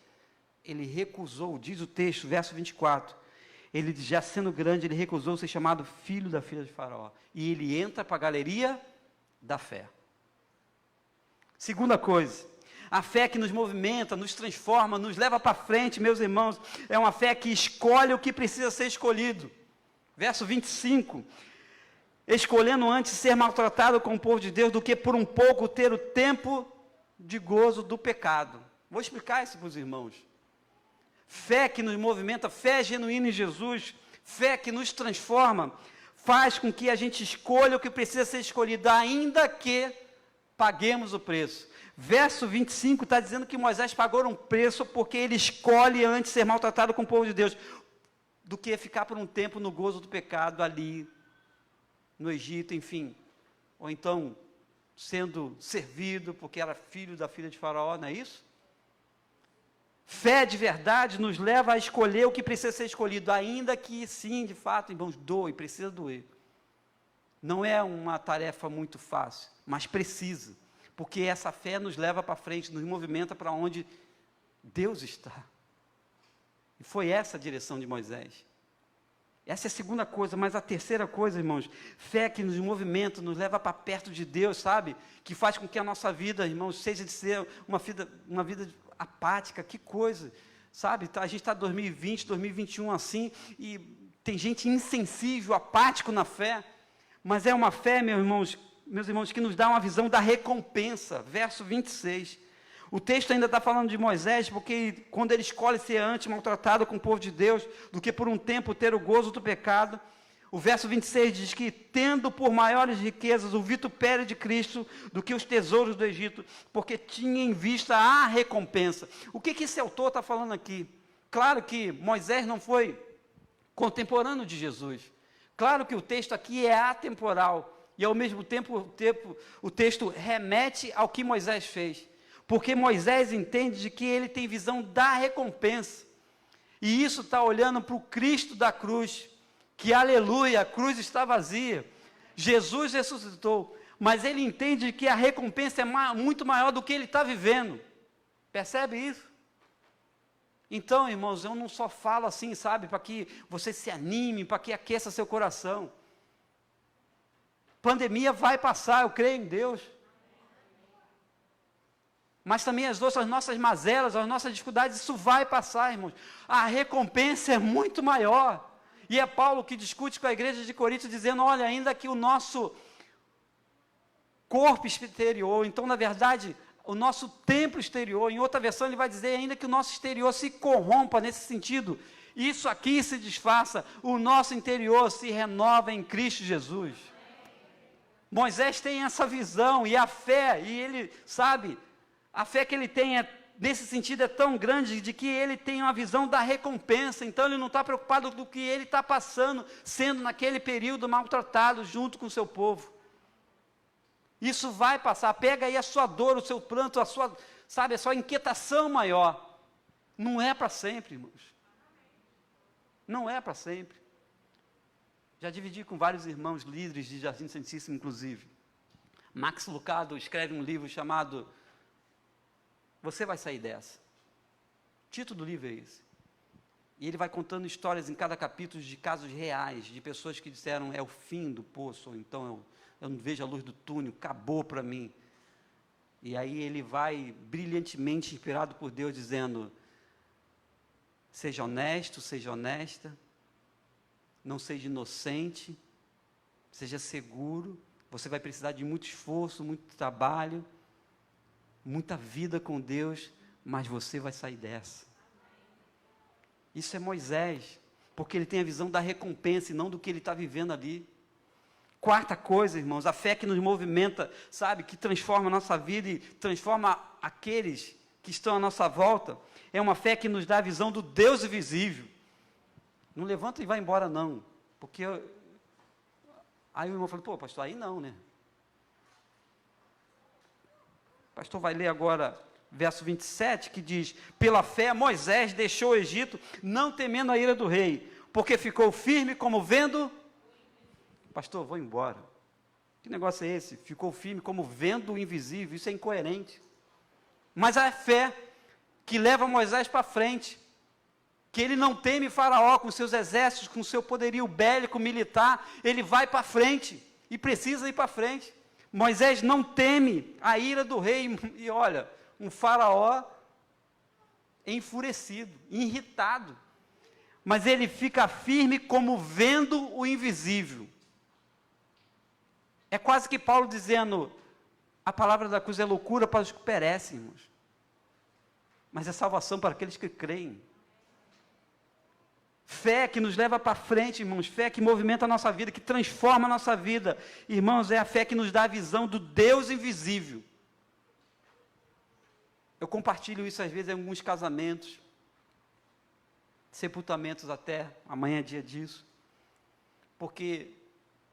ele recusou, diz o texto, verso 24, ele já sendo grande, ele recusou ser chamado filho da filha de Faraó, e ele entra para a galeria da fé. Segunda coisa, a fé que nos movimenta, nos transforma, nos leva para frente, meus irmãos, é uma fé que escolhe o que precisa ser escolhido. Verso 25, escolhendo antes ser maltratado com o povo de Deus, do que por um pouco ter o tempo de gozo do pecado. Vou explicar isso para os irmãos. Fé que nos movimenta, fé genuína em Jesus, fé que nos transforma, faz com que a gente escolha o que precisa ser escolhido, ainda que paguemos o preço. Verso 25 está dizendo que Moisés pagou um preço porque ele escolhe antes ser maltratado com o povo de Deus, do que ficar por um tempo no gozo do pecado ali, no Egito, enfim. Ou então, sendo servido porque era filho da filha de Faraó, não é isso? Fé de verdade nos leva a escolher o que precisa ser escolhido, ainda que sim, de fato, irmãos, doe, precisa doer. Não é uma tarefa muito fácil, mas precisa, porque essa fé nos leva para frente, nos movimenta para onde Deus está. E foi essa a direção de Moisés. Essa é a segunda coisa, mas a terceira coisa, irmãos, fé que nos movimenta, nos leva para perto de Deus, sabe? Que faz com que a nossa vida, irmãos, seja de ser uma vida apática, que coisa, sabe? A gente está em 2020, 2021 assim, e tem gente insensível, apático na fé, mas é uma fé, meus irmãos, que nos dá uma visão da recompensa. Verso 26. O texto ainda está falando de Moisés, porque quando ele escolhe ser antes maltratado com o povo de Deus, do que por um tempo ter o gozo do pecado, o verso 26 diz que, tendo por maiores riquezas o vitupério de Cristo do que os tesouros do Egito, porque tinha em vista a recompensa. O que esse autor está falando aqui? Claro que Moisés não foi contemporâneo de Jesus. Claro que o texto aqui é atemporal, e ao mesmo tempo o texto remete ao que Moisés fez. Porque Moisés entende de que ele tem visão da recompensa. E isso está olhando para o Cristo da cruz, que aleluia, a cruz está vazia. Jesus ressuscitou, mas ele entende que a recompensa é muito maior do que ele está vivendo. Percebe isso? Então, irmãos, eu não só falo assim, sabe, para que você se anime, para que aqueça seu coração. Pandemia vai passar, eu creio em Deus. Mas também as nossas mazelas, as nossas dificuldades, isso vai passar, irmãos. A recompensa é muito maior. E é Paulo que discute com a igreja de Corinto, dizendo, olha, ainda que o nosso corpo exterior, então, na verdade, o nosso templo exterior, em outra versão ele vai dizer, ainda que o nosso exterior se corrompa nesse sentido, isso aqui se desfaça, o nosso interior se renova em Cristo Jesus. Moisés tem essa visão, e a fé, e ele sabe... A fé que ele tem nesse sentido é tão grande de que ele tem uma visão da recompensa, então ele não está preocupado do que ele está passando, sendo naquele período maltratado junto com o seu povo. Isso vai passar, pega aí a sua dor, o seu pranto, a sua inquietação maior. Não é para sempre, irmãos. Não é para sempre. Já dividi com vários irmãos líderes de Jardim Santíssimo, inclusive. Max Lucado escreve um livro chamado Você Vai Sair Dessa. O título do livro é esse. E ele vai contando histórias em cada capítulo de casos reais, de pessoas que disseram é o fim do poço, ou então eu não vejo a luz do túnel, acabou para mim. E aí ele vai brilhantemente inspirado por Deus, dizendo: seja honesto, seja honesta, não seja inocente, seja seguro. Você vai precisar de muito esforço, muito trabalho, muita vida com Deus, mas você vai sair dessa. Isso é Moisés, porque ele tem a visão da recompensa e não do que ele está vivendo ali. Quarta coisa, irmãos, a fé que nos movimenta, sabe, que transforma a nossa vida e transforma aqueles que estão à nossa volta, é uma fé que nos dá a visão do Deus invisível. Não levanta e vai embora não, porque aí o irmão falou: pô, pastor, aí não, né? O pastor vai ler agora verso 27, que diz: pela fé Moisés deixou o Egito, não temendo a ira do rei, porque ficou firme como vendo... Pastor, vou embora. Que negócio é esse? Ficou firme como vendo o invisível, isso é incoerente. Mas a fé que leva Moisés para frente, que ele não teme Faraó com seus exércitos, com seu poderio bélico, militar, ele vai para frente, e precisa ir para frente. Moisés não teme a ira do rei, e olha, um Faraó enfurecido, irritado, mas ele fica firme como vendo o invisível. É quase que Paulo dizendo: a palavra da cruz é loucura para os que perecem, irmãos, mas é salvação para aqueles que creem. Fé que nos leva para frente, irmãos, fé que movimenta a nossa vida, que transforma a nossa vida, irmãos, é a fé que nos dá a visão do Deus invisível. Eu compartilho isso às vezes em alguns casamentos, sepultamentos até, amanhã é dia disso, porque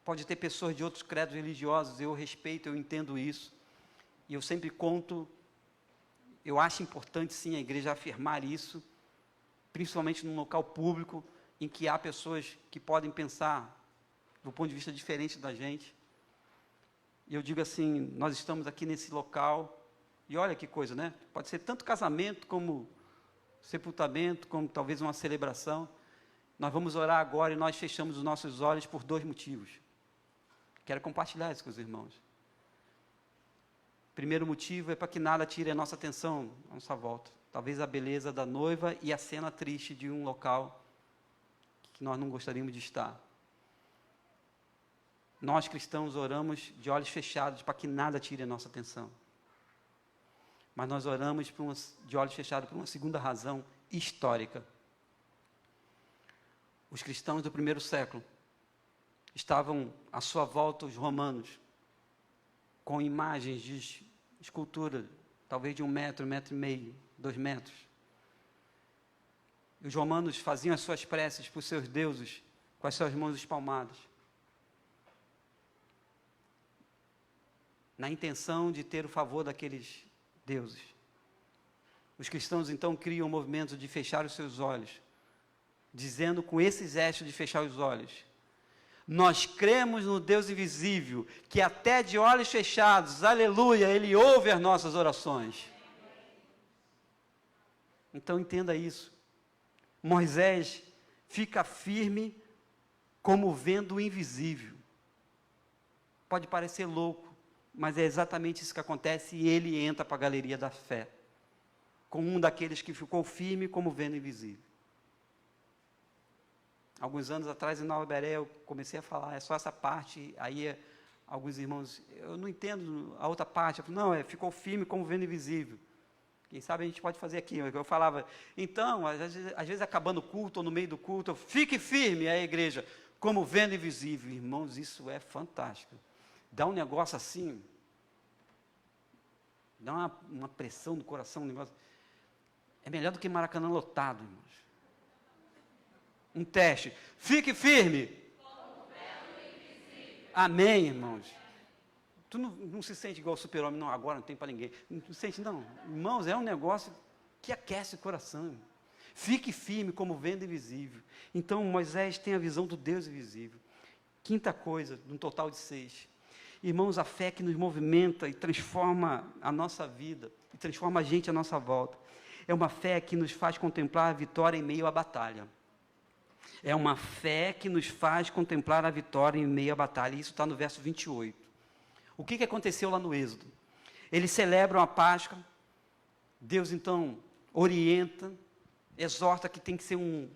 pode ter pessoas de outros credos religiosos, eu respeito, eu entendo isso, e eu sempre conto, eu acho importante sim a igreja afirmar isso, principalmente num local público, em que há pessoas que podem pensar do ponto de vista diferente da gente. E eu digo assim: nós estamos aqui nesse local, e olha que coisa, né? Pode ser tanto casamento, como sepultamento, como talvez uma celebração. Nós vamos orar agora e nós fechamos os nossos olhos por 2 motivos. Quero compartilhar isso com os irmãos. Primeiro motivo é para que nada tire a nossa atenção, a nossa volta. Talvez a beleza da noiva e a cena triste de um local que nós não gostaríamos de estar. Nós cristãos oramos de olhos fechados para que nada tire a nossa atenção. Mas nós oramos de olhos fechados por uma segunda razão histórica. Os cristãos do primeiro século estavam à sua volta, os romanos, com imagens de escultura, talvez de 1 metro, 1,5 metros, 2 metros. E os romanos faziam as suas preces por seus deuses, com as suas mãos espalmadas, na intenção de ter o favor daqueles deuses. Os cristãos então criam um movimento de fechar os seus olhos, dizendo com esse gesto de fechar os olhos: nós cremos no Deus invisível, que até de olhos fechados, aleluia, Ele ouve as nossas orações. Então entenda isso. Moisés fica firme como vendo o invisível. Pode parecer louco, mas é exatamente isso que acontece, e ele entra para a galeria da fé, como um daqueles que ficou firme como vendo o invisível. Alguns anos atrás, em Nova Beré, eu comecei a falar, é só essa parte, aí alguns irmãos, eu não entendo a outra parte, eu falei, não, ficou firme como vendo invisível. Quem sabe a gente pode fazer aqui. Eu falava, então, às vezes acabando o culto, ou no meio do culto, fique firme a igreja, como vendo invisível. Irmãos, isso é fantástico. Dá um negócio assim, dá uma pressão no coração, um negócio. É melhor do que Maracanã lotado, irmãos. Um teste. Fique firme. Amém, irmãos. Tu não se sente igual o super-homem, não, agora não tem para ninguém. Não sente, não. Irmãos, é um negócio que aquece o coração. Fique firme como vendo invisível. Então, Moisés tem a visão do Deus invisível. Quinta coisa, num total de 6. Irmãos, a fé que nos movimenta e transforma a nossa vida, e transforma a gente à nossa volta. É uma fé que nos faz contemplar a vitória em meio à batalha. É uma fé que nos faz contemplar a vitória em meio à batalha. Isso está no verso 28. O que aconteceu lá no Êxodo? Eles celebram a Páscoa, Deus então orienta, exorta que tem que ser um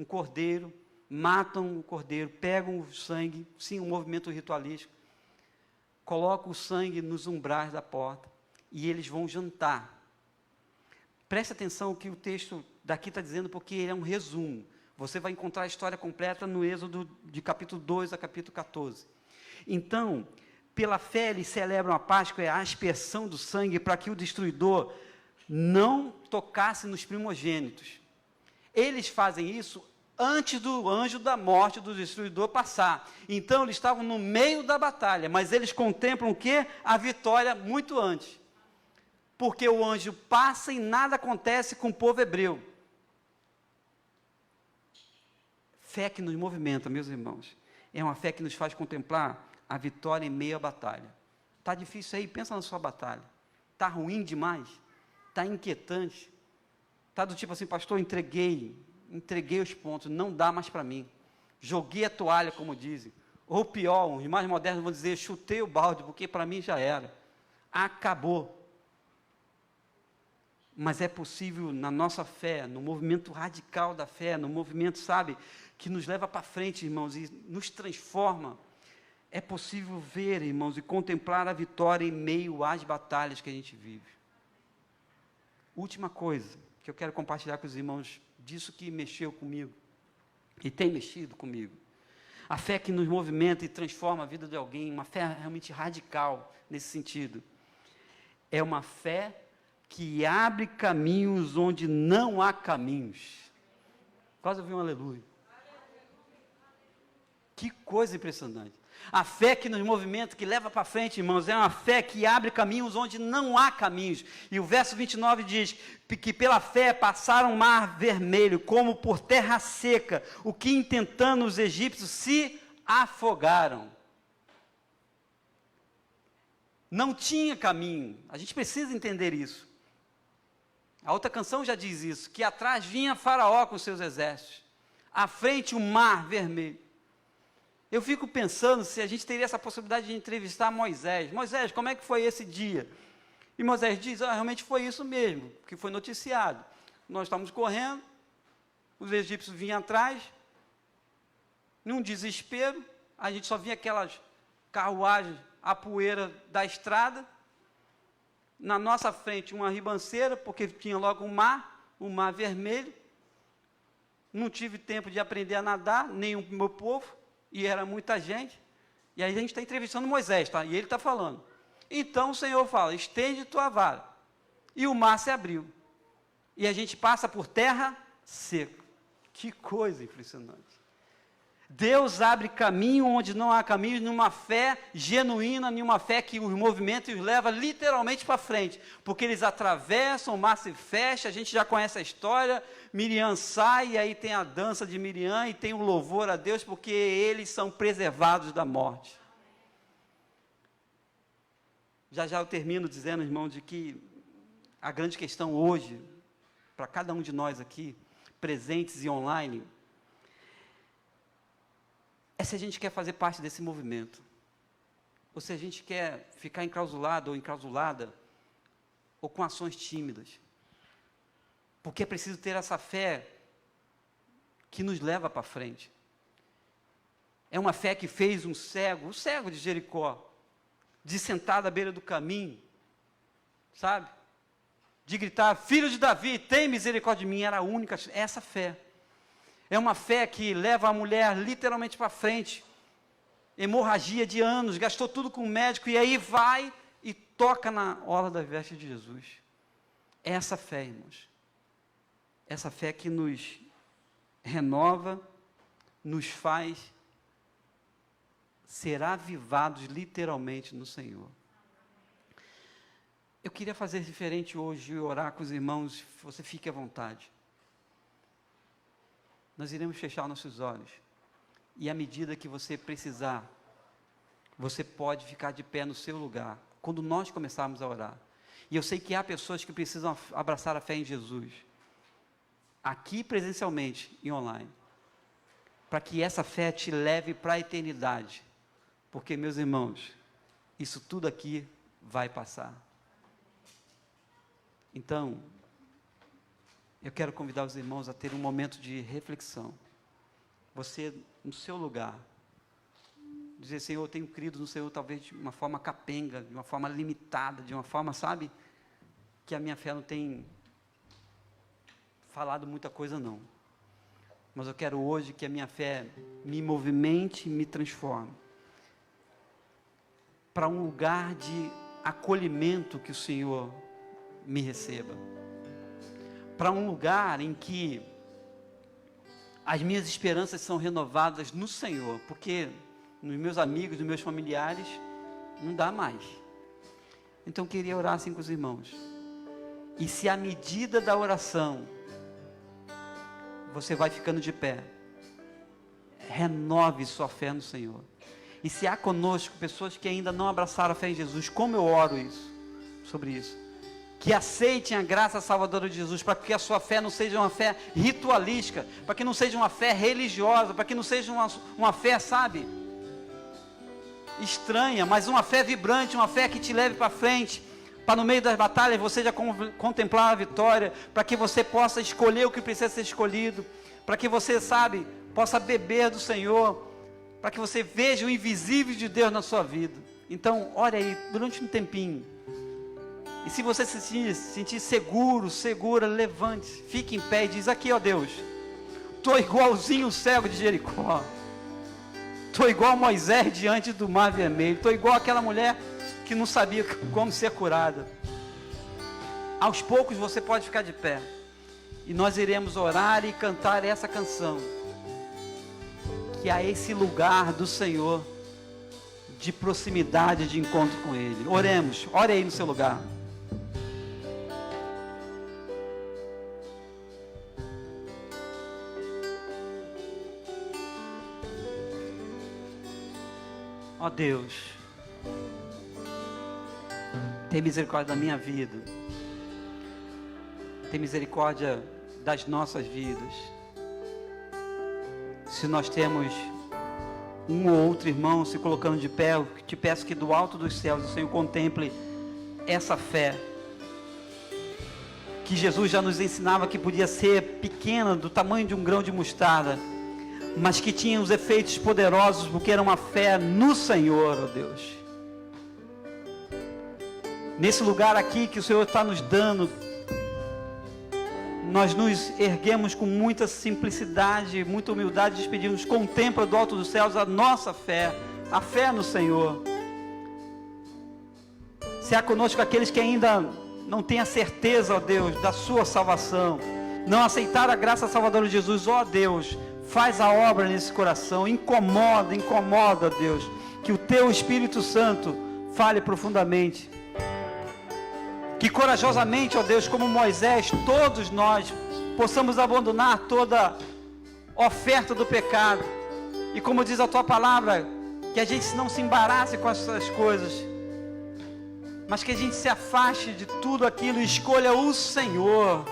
cordeiro, matam o cordeiro, pegam o sangue, sim, um movimento ritualístico, colocam o sangue nos umbrais da porta e eles vão jantar. Preste atenção que o texto daqui está dizendo, porque ele é um resumo. Você vai encontrar a história completa no Êxodo de capítulo 2 a capítulo 14. Então, pela fé eles celebram a Páscoa, é a aspersão do sangue para que o destruidor não tocasse nos primogênitos. Eles fazem isso antes do anjo da morte do destruidor passar. Então eles estavam no meio da batalha, mas eles contemplam o quê? A vitória muito antes. Porque o anjo passa e nada acontece com o povo hebreu. Fé que nos movimenta, meus irmãos, é uma fé que nos faz contemplar a vitória em meio à batalha. Está difícil aí? Pensa na sua batalha. Está ruim demais? Está inquietante? Está do tipo assim, pastor, entreguei os pontos, não dá mais para mim. Joguei a toalha, como dizem. Ou pior, os mais modernos vão dizer, chutei o balde, porque para mim já era. Acabou. Mas é possível na nossa fé, no movimento radical da fé, no movimento, sabe, que nos leva para frente, irmãos, e nos transforma. É possível ver, irmãos, e contemplar a vitória em meio às batalhas que a gente vive. Última coisa que eu quero compartilhar com os irmãos, disso que mexeu comigo, e tem mexido comigo. A fé que nos movimenta e transforma a vida de alguém, uma fé realmente radical nesse sentido. É uma fé que abre caminhos onde não há caminhos. Quase ouvi um aleluia. Que coisa impressionante. A fé que nos movimenta, que leva para frente, irmãos, é uma fé que abre caminhos onde não há caminhos. E o verso 29 diz que pela fé passaram o mar vermelho, como por terra seca, o que intentando os egípcios se afogaram. Não tinha caminho. A gente precisa entender isso. A outra canção já diz isso, que atrás vinha Faraó com seus exércitos, à frente o mar vermelho. Eu fico pensando se a gente teria essa possibilidade de entrevistar Moisés. Moisés, como é que foi esse dia? E Moisés diz, realmente foi isso mesmo, que foi noticiado. Nós estávamos correndo, os egípcios vinham atrás, num desespero, a gente só via aquelas carruagens, a poeira da estrada, na nossa frente uma ribanceira, porque tinha logo um mar vermelho, não tive tempo de aprender a nadar, nem o meu povo, e era muita gente, e aí a gente está entrevistando Moisés, tá? E ele está falando, então o Senhor fala, estende tua vara, e o mar se abriu, e a gente passa por terra seca. Que coisa impressionante. Deus abre caminho onde não há caminho, numa fé genuína, numa fé que os movimentos os leva literalmente para frente, porque eles atravessam, o mar se fecha, a gente já conhece a história, Miriam sai, e aí tem a dança de Miriam, e tem o louvor a Deus, porque eles são preservados da morte. Já eu termino dizendo, irmão, de que a grande questão hoje, para cada um de nós aqui, presentes e online, é se a gente quer fazer parte desse movimento, ou se a gente quer ficar enclausulado ou enclausulada, ou com ações tímidas, porque é preciso ter essa fé que nos leva para frente. É uma fé que fez o cego de Jericó, de sentar à beira do caminho, sabe, de gritar, filho de Davi, tem misericórdia de mim, era a única, essa fé. É uma fé que leva a mulher literalmente para frente. Hemorragia de anos, gastou tudo com o médico, e aí vai e toca na orla da veste de Jesus. É essa fé, irmãos. Essa fé que nos renova, nos faz ser avivados literalmente no Senhor. Eu queria fazer diferente hoje e orar com os irmãos, você fique à vontade. Nós iremos fechar nossos olhos, e à medida que você precisar, você pode ficar de pé no seu lugar, quando nós começarmos a orar. E eu sei que há pessoas que precisam abraçar a fé em Jesus, aqui presencialmente e online, para que essa fé te leve para a eternidade, porque, meus irmãos, isso tudo aqui vai passar. Então, eu quero convidar os irmãos a ter um momento de reflexão. Você, no seu lugar, dizer: Senhor, eu tenho crido no Senhor talvez de uma forma capenga, de uma forma limitada, de uma forma, sabe, que a minha fé não tem falado muita coisa não. Mas eu quero hoje que a minha fé me movimente e me transforme para um lugar de acolhimento, que o Senhor me receba, para um lugar em que as minhas esperanças são renovadas no Senhor, porque nos meus amigos, nos meus familiares, não dá mais. Então eu queria orar assim com os irmãos. E se à medida da oração você vai ficando de pé, renove sua fé no Senhor. E se há conosco pessoas que ainda não abraçaram a fé em Jesus, como eu oro sobre isso, que aceitem a graça salvadora de Jesus, para que a sua fé não seja uma fé ritualística, para que não seja uma fé religiosa, para que não seja uma fé, sabe, estranha, mas uma fé vibrante, uma fé que te leve para frente, para no meio das batalhas você já contemplar a vitória, para que você possa escolher o que precisa ser escolhido, para que você, sabe, possa beber do Senhor, para que você veja o invisível de Deus na sua vida. Então, ore aí, durante um tempinho, e se você se sentir seguro, segura, levante-se, fique em pé e diz: aqui, ó Deus, estou igualzinho o cego de Jericó, estou igual Moisés diante do mar vermelho, estou igual aquela mulher que não sabia como ser curada. Aos poucos você pode ficar de pé, e nós iremos orar e cantar essa canção, que há esse lugar do Senhor, de proximidade, de encontro com Ele. Oremos, ore aí no seu lugar. Ó Deus, tem misericórdia da minha vida, tem misericórdia das nossas vidas. Se nós temos um ou outro irmão se colocando de pé, eu te peço que do alto dos céus o Senhor contemple essa fé, que Jesus já nos ensinava que podia ser pequena, do tamanho de um grão de mostarda, mas que tinha os efeitos poderosos, porque era uma fé no Senhor, ó Deus. Nesse lugar aqui que o Senhor está nos dando, nós nos erguemos com muita simplicidade, muita humildade, e pedimos: contempla do alto dos céus a nossa fé, a fé no Senhor. Se há conosco aqueles que ainda não têm a certeza, ó Deus, da sua salvação, não aceitaram a graça salvadora de Jesus, ó Deus, faz a obra nesse coração, incomoda, Deus, que o Teu Espírito Santo fale profundamente, que corajosamente, ó Deus, como Moisés, todos nós possamos abandonar toda oferta do pecado, e como diz a Tua palavra, que a gente não se embarace com essas coisas, mas que a gente se afaste de tudo aquilo e escolha o Senhor,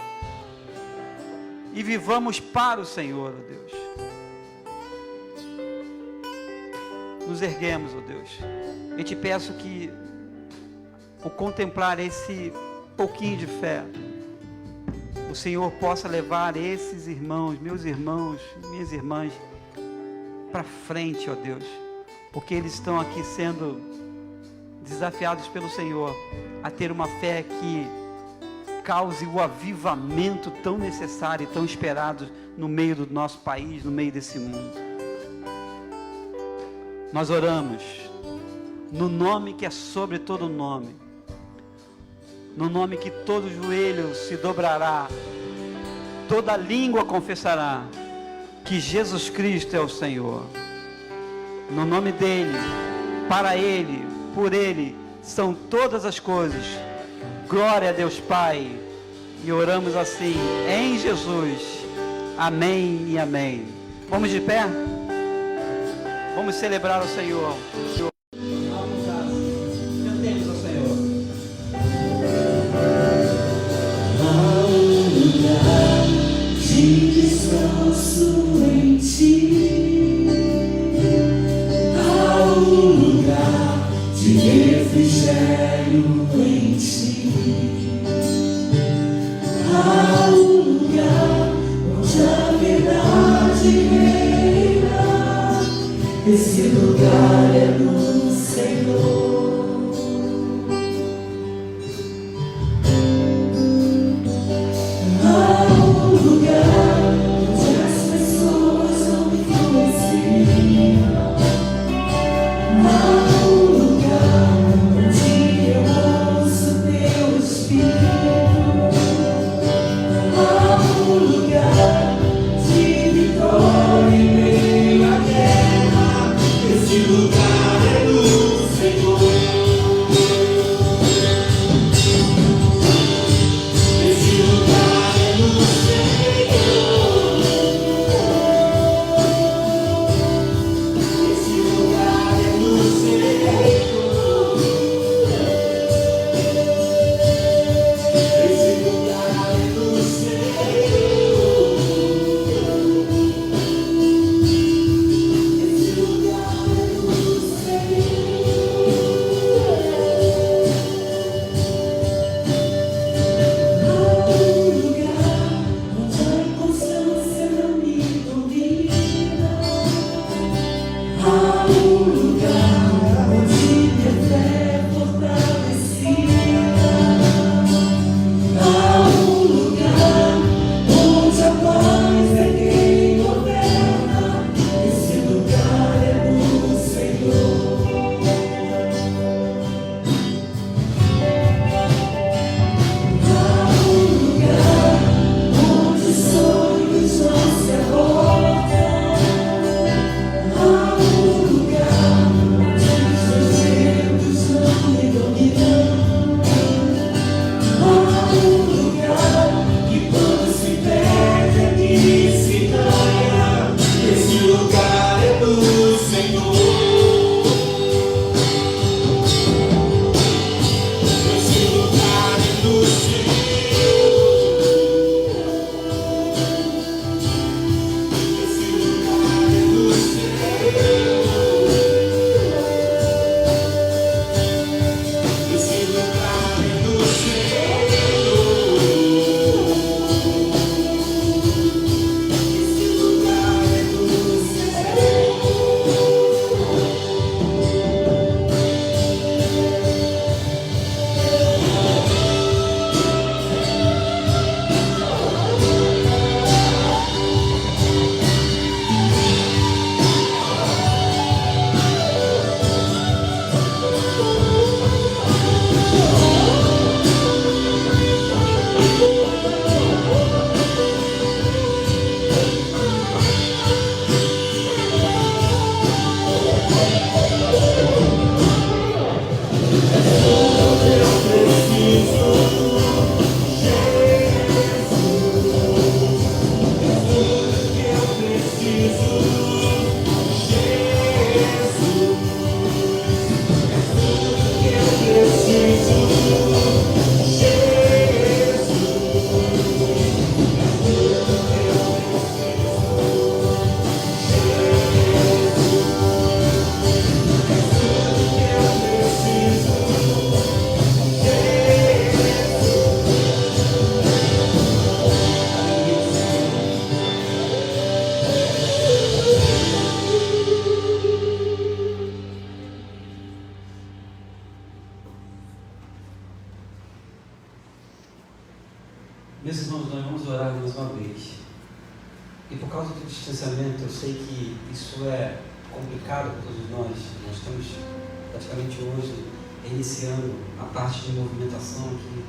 e vivamos para o Senhor, ó Deus. Nos erguemos, ó Deus. Eu te peço que, ao contemplar esse pouquinho de fé, o Senhor possa levar esses irmãos, meus irmãos, minhas irmãs, para frente, ó Deus, porque eles estão aqui sendo desafiados pelo Senhor a ter uma fé que cause o avivamento tão necessário e tão esperado no meio do nosso país, no meio desse mundo. Nós oramos no nome que é sobre todo nome, no nome que todo joelho se dobrará, toda língua confessará que Jesus Cristo é o Senhor. No nome dele, para ele, por ele são todas as coisas. Glória a Deus Pai. E oramos assim em Jesus. Amém e amém. Vamos de pé? Vamos celebrar o Senhor. Cantemos ao Senhor. Há um lugar de descanso em Ti. Há um lugar de refrigério em ti. Há um lugar onde a verdade reina. Esse lugar é no Senhor. Há um lugar onde as pessoas não me conheciam. Há um lugar onde eu ouço teu Espírito. Há um lugar de vitória em meio à guerra. Esse lugar é do Senhor. Esse lugar é do Senhor. Esse lugar é do Senhor. Esse lugar é do Senhor. Esse lugar é do Há um lugar onde a inconstância não me domina. Há um lugar onde minha fé é fortalecida. Há um lugar onde a paz é quem governa. Esse lugar é do Senhor. Há um lugar onde sonhos não se abortam. Há um lugar onde os medos não me dominam. Há um lugar que quando se perde aqui se ganha. Esse lugar é do Senhor. Esse lugar é do Senhor. Esse lugar é do Senhor. Esse lugar é do Senhor. Esse lugar é do Senhor. Meus irmãos, nós vamos orar mais uma vez. E por causa do distanciamento, eu sei que isso é complicado para todos nós. Nós estamos praticamente hoje iniciando a parte de movimentação aqui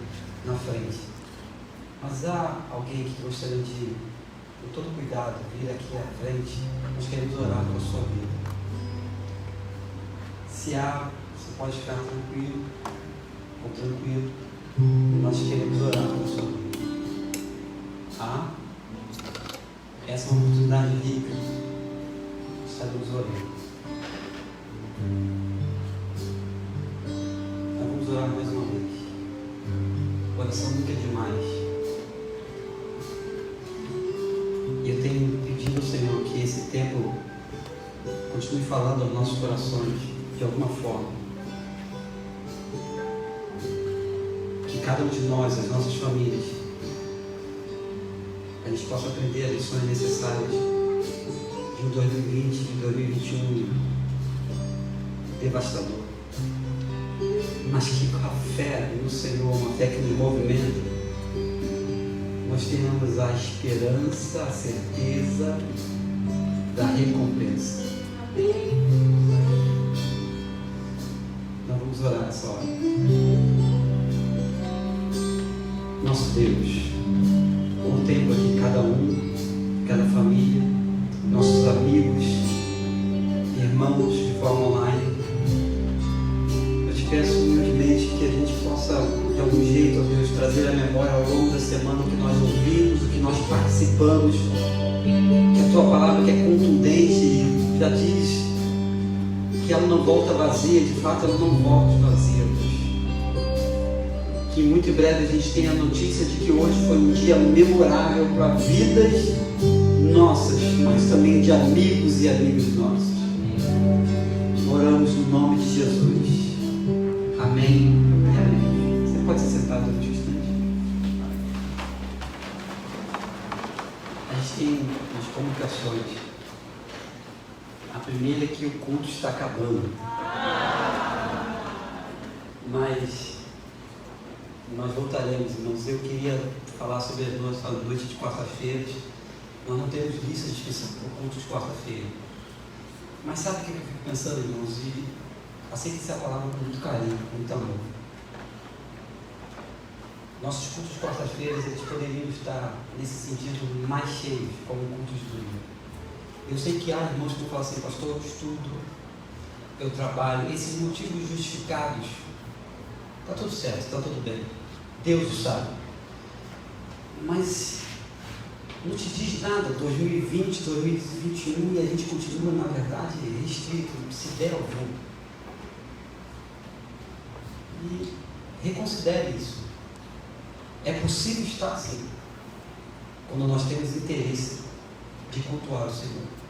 na frente. Mas há alguém que gostaria de, com todo cuidado, vir aqui à frente. Nós queremos orar pela sua vida. Se há, você pode ficar tranquilo ou tranquilo. Nós queremos orar pela sua vida. Essa é uma oportunidade rica. Estaremos orando. Então vamos orar mais uma vez. Oração nunca é demais. E eu tenho pedido ao Senhor que esse tempo continue falando aos nossos corações de alguma forma. cada um de nós, as nossas famílias, a gente possa aprender as lições necessárias de um 2020, de 2021 devastador. Mas que com a fé no Senhor, uma fé que nos movimenta, nós tenhamos a esperança, a certeza da recompensa. Nós vamos orar essa hora. Nosso Deus, contempla aqui cada um, cada família, nossos amigos, irmãos de forma online. Eu te peço humildemente que a gente possa, de algum jeito, ó Deus, trazer à memória ao longo da semana o que nós ouvimos, o que nós participamos, que a tua palavra, que é contundente, já diz que ela não volta vazia, de fato ela não volta vazia, Deus. Que muito em breve a gente tenha a notícia de que hoje foi um dia memorável para vidas nossas, mas também de amigos e amigas nossos. Oramos no nome de Jesus. Amém e amém. Você pode se sentar durante um instante. A gente tem as comunicações. A primeira é que o culto está acabando. Mas nós voltaremos, irmãos. Eu queria falar sobre a nossa noite de quarta-feira. Nós não temos lista de inscrição para o culto de quarta-feira. Mas sabe o que eu fico pensando, irmãos? E aceite essa palavra com muito carinho, com muito amor. Nossos cultos de quarta-feira, eles poderiam estar, nesse sentido, mais cheios, como cultos de domingo. Eu sei que há irmãos que vão falar assim, pastor, eu estudo, eu trabalho, esses motivos justificados, está tudo certo, está tudo bem, Deus o sabe. Mas não te diz nada, 2020, 2021, e a gente continua, na verdade, restrito, se der ao voo. E reconsidere isso. É possível estar assim, quando nós temos interesse de cultuar o Senhor.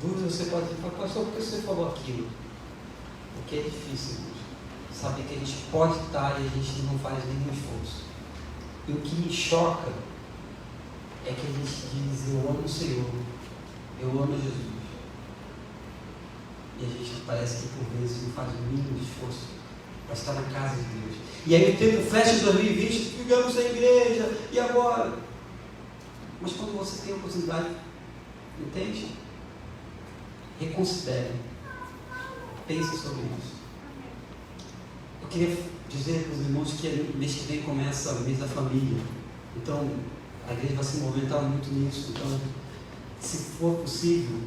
Dúvida, você pode dizer, pastor, por que você falou aquilo? Porque é difícil, irmãos, saber que a gente pode estar e a gente não faz nenhum esforço. E o que me choca é que a gente diz, eu amo o Senhor, eu amo Jesus. E a gente parece que por vezes não faz o mínimo esforço para estar na casa de Deus. E aí o tempo fecha em 2020, ficamos sem igreja, e agora? Mas quando você tem a oportunidade, entende? Reconsidere. Pense sobre isso. Eu queria dizer para os irmãos que mês que vem começa o mês da família. Então, a igreja vai se movimentar muito nisso. Então, se for possível,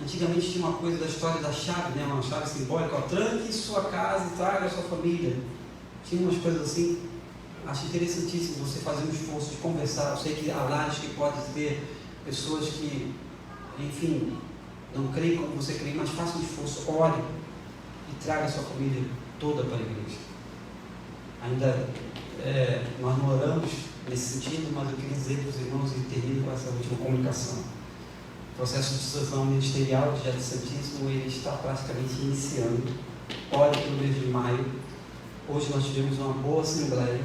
antigamente tinha uma coisa da história da chave, né? Uma chave simbólica, ó, tranque sua casa e traga a sua família. Tinha umas coisas assim. Acho interessantíssimo você fazer um esforço de conversar. Eu sei que há lares que pode ter pessoas que, enfim, não creem como você crê, mas faça um esforço, ore e traga a sua família toda para a igreja. Ainda nós não oramos nesse sentido, mas eu queria dizer para os irmãos e termino com essa última comunicação. O processo de sucessão ministerial de Jardim Santíssimo, ele está praticamente iniciando. Ore pelo mês de maio. Hoje nós tivemos uma boa assembleia.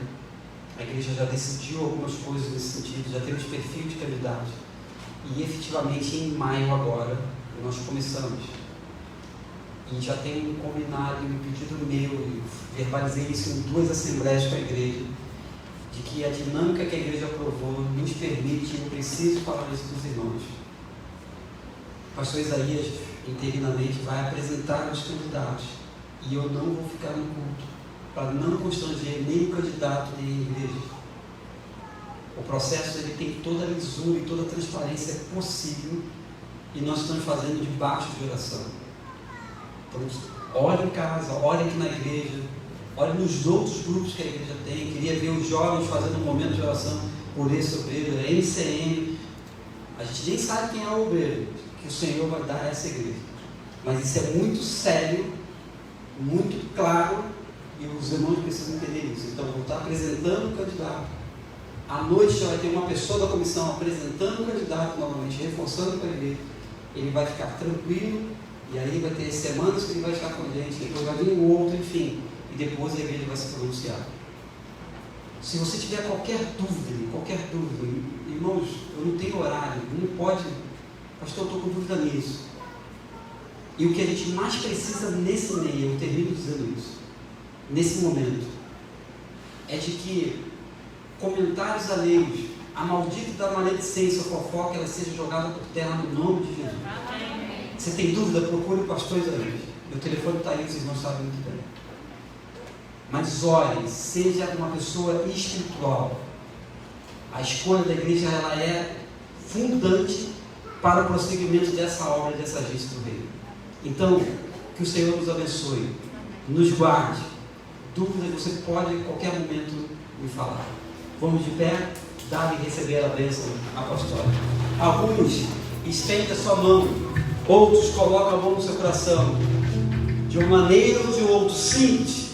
A igreja já decidiu algumas coisas nesse sentido, já temos perfil de candidatos. E efetivamente em maio agora, nós começamos. E já tem um combinado e um pedido meu, e verbalizei isso em 2 assembleias com a igreja, de que a dinâmica que a igreja aprovou nos permite, eu preciso falar isso para os irmãos. O pastor Isaías, interinamente, vai apresentar os candidatos. E eu não vou ficar no culto, para não constranger nem o candidato, nem a igreja. O processo ele tem toda a lisura e toda a transparência possível, e nós estamos fazendo debaixo de oração. Então, ore em casa, ore aqui na igreja, ore nos outros grupos que a igreja tem. Queria ver os jovens fazendo um momento de oração por esse obreiro, MCM. A gente nem sabe quem é o obreiro que o Senhor vai dar a essa igreja, mas isso é muito sério, muito claro, e os irmãos precisam entender isso. Então, vou estar apresentando o candidato. À noite já vai ter uma pessoa da comissão apresentando o candidato novamente, reforçando para ele. Ele vai ficar tranquilo, e aí vai ter semanas que ele vai estar com a gente, depois vai vir um outro, enfim. e depois a igreja vai se pronunciar. Se você tiver qualquer dúvida, irmãos, eu não tenho horário, não pode, pastor, eu estou com dúvida nisso. E o que a gente mais precisa nesse meio, eu termino dizendo isso, nesse momento, é de que comentários alheios, a maldita da maledicência, a fofoca, ela seja jogada por terra no nome de Jesus. Você tem dúvida? Procure o pastor Isaías. Meu telefone está aí, vocês não sabem muito bem. Mas ore, seja uma pessoa espiritual. A escolha da igreja, ela é fundante para o prosseguimento dessa obra, dessa agência do reino. Então, que o Senhor nos abençoe, nos guarde. Dúvida você pode, em qualquer momento, me falar. Vamos de pé, dar e receber a bênção apostólica. Alguns estendem a sua mão, outros colocam a mão no seu coração. De uma maneira ou de outra, simples,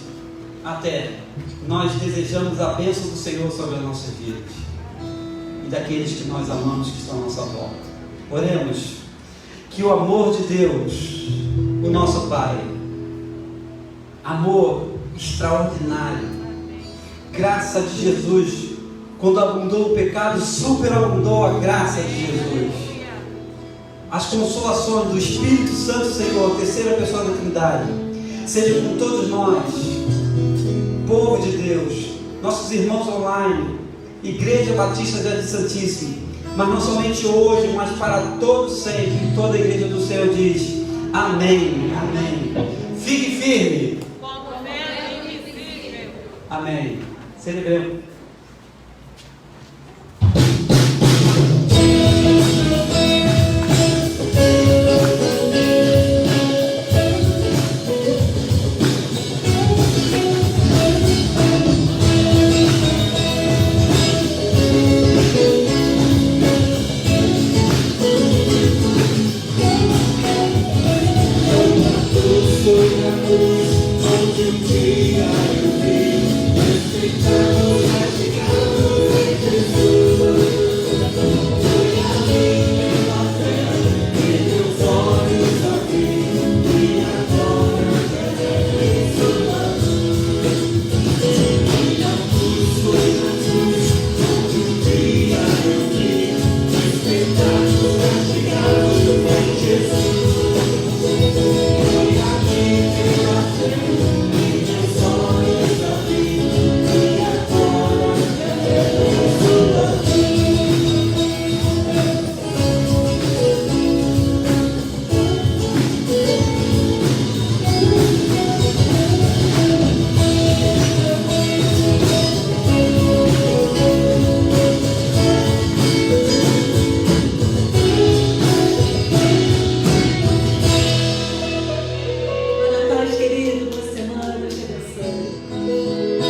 até nós desejamos a bênção do Senhor sobre as nossas vidas e daqueles que nós amamos que estão à nossa volta. Oremos. Que o amor de Deus, o nosso Pai, amor extraordinário, graça de Jesus, quando abundou o pecado, superabundou a graça de Jesus. As consolações do Espírito Santo, Senhor, terceira pessoa da Trindade, seja com todos nós, povo de Deus, nossos irmãos online, Igreja Batista Jardim Santíssimo, mas não somente hoje, mas para todos sempre. Toda a igreja do Senhor diz amém, amém. Fique firme. Amém. Celebremos.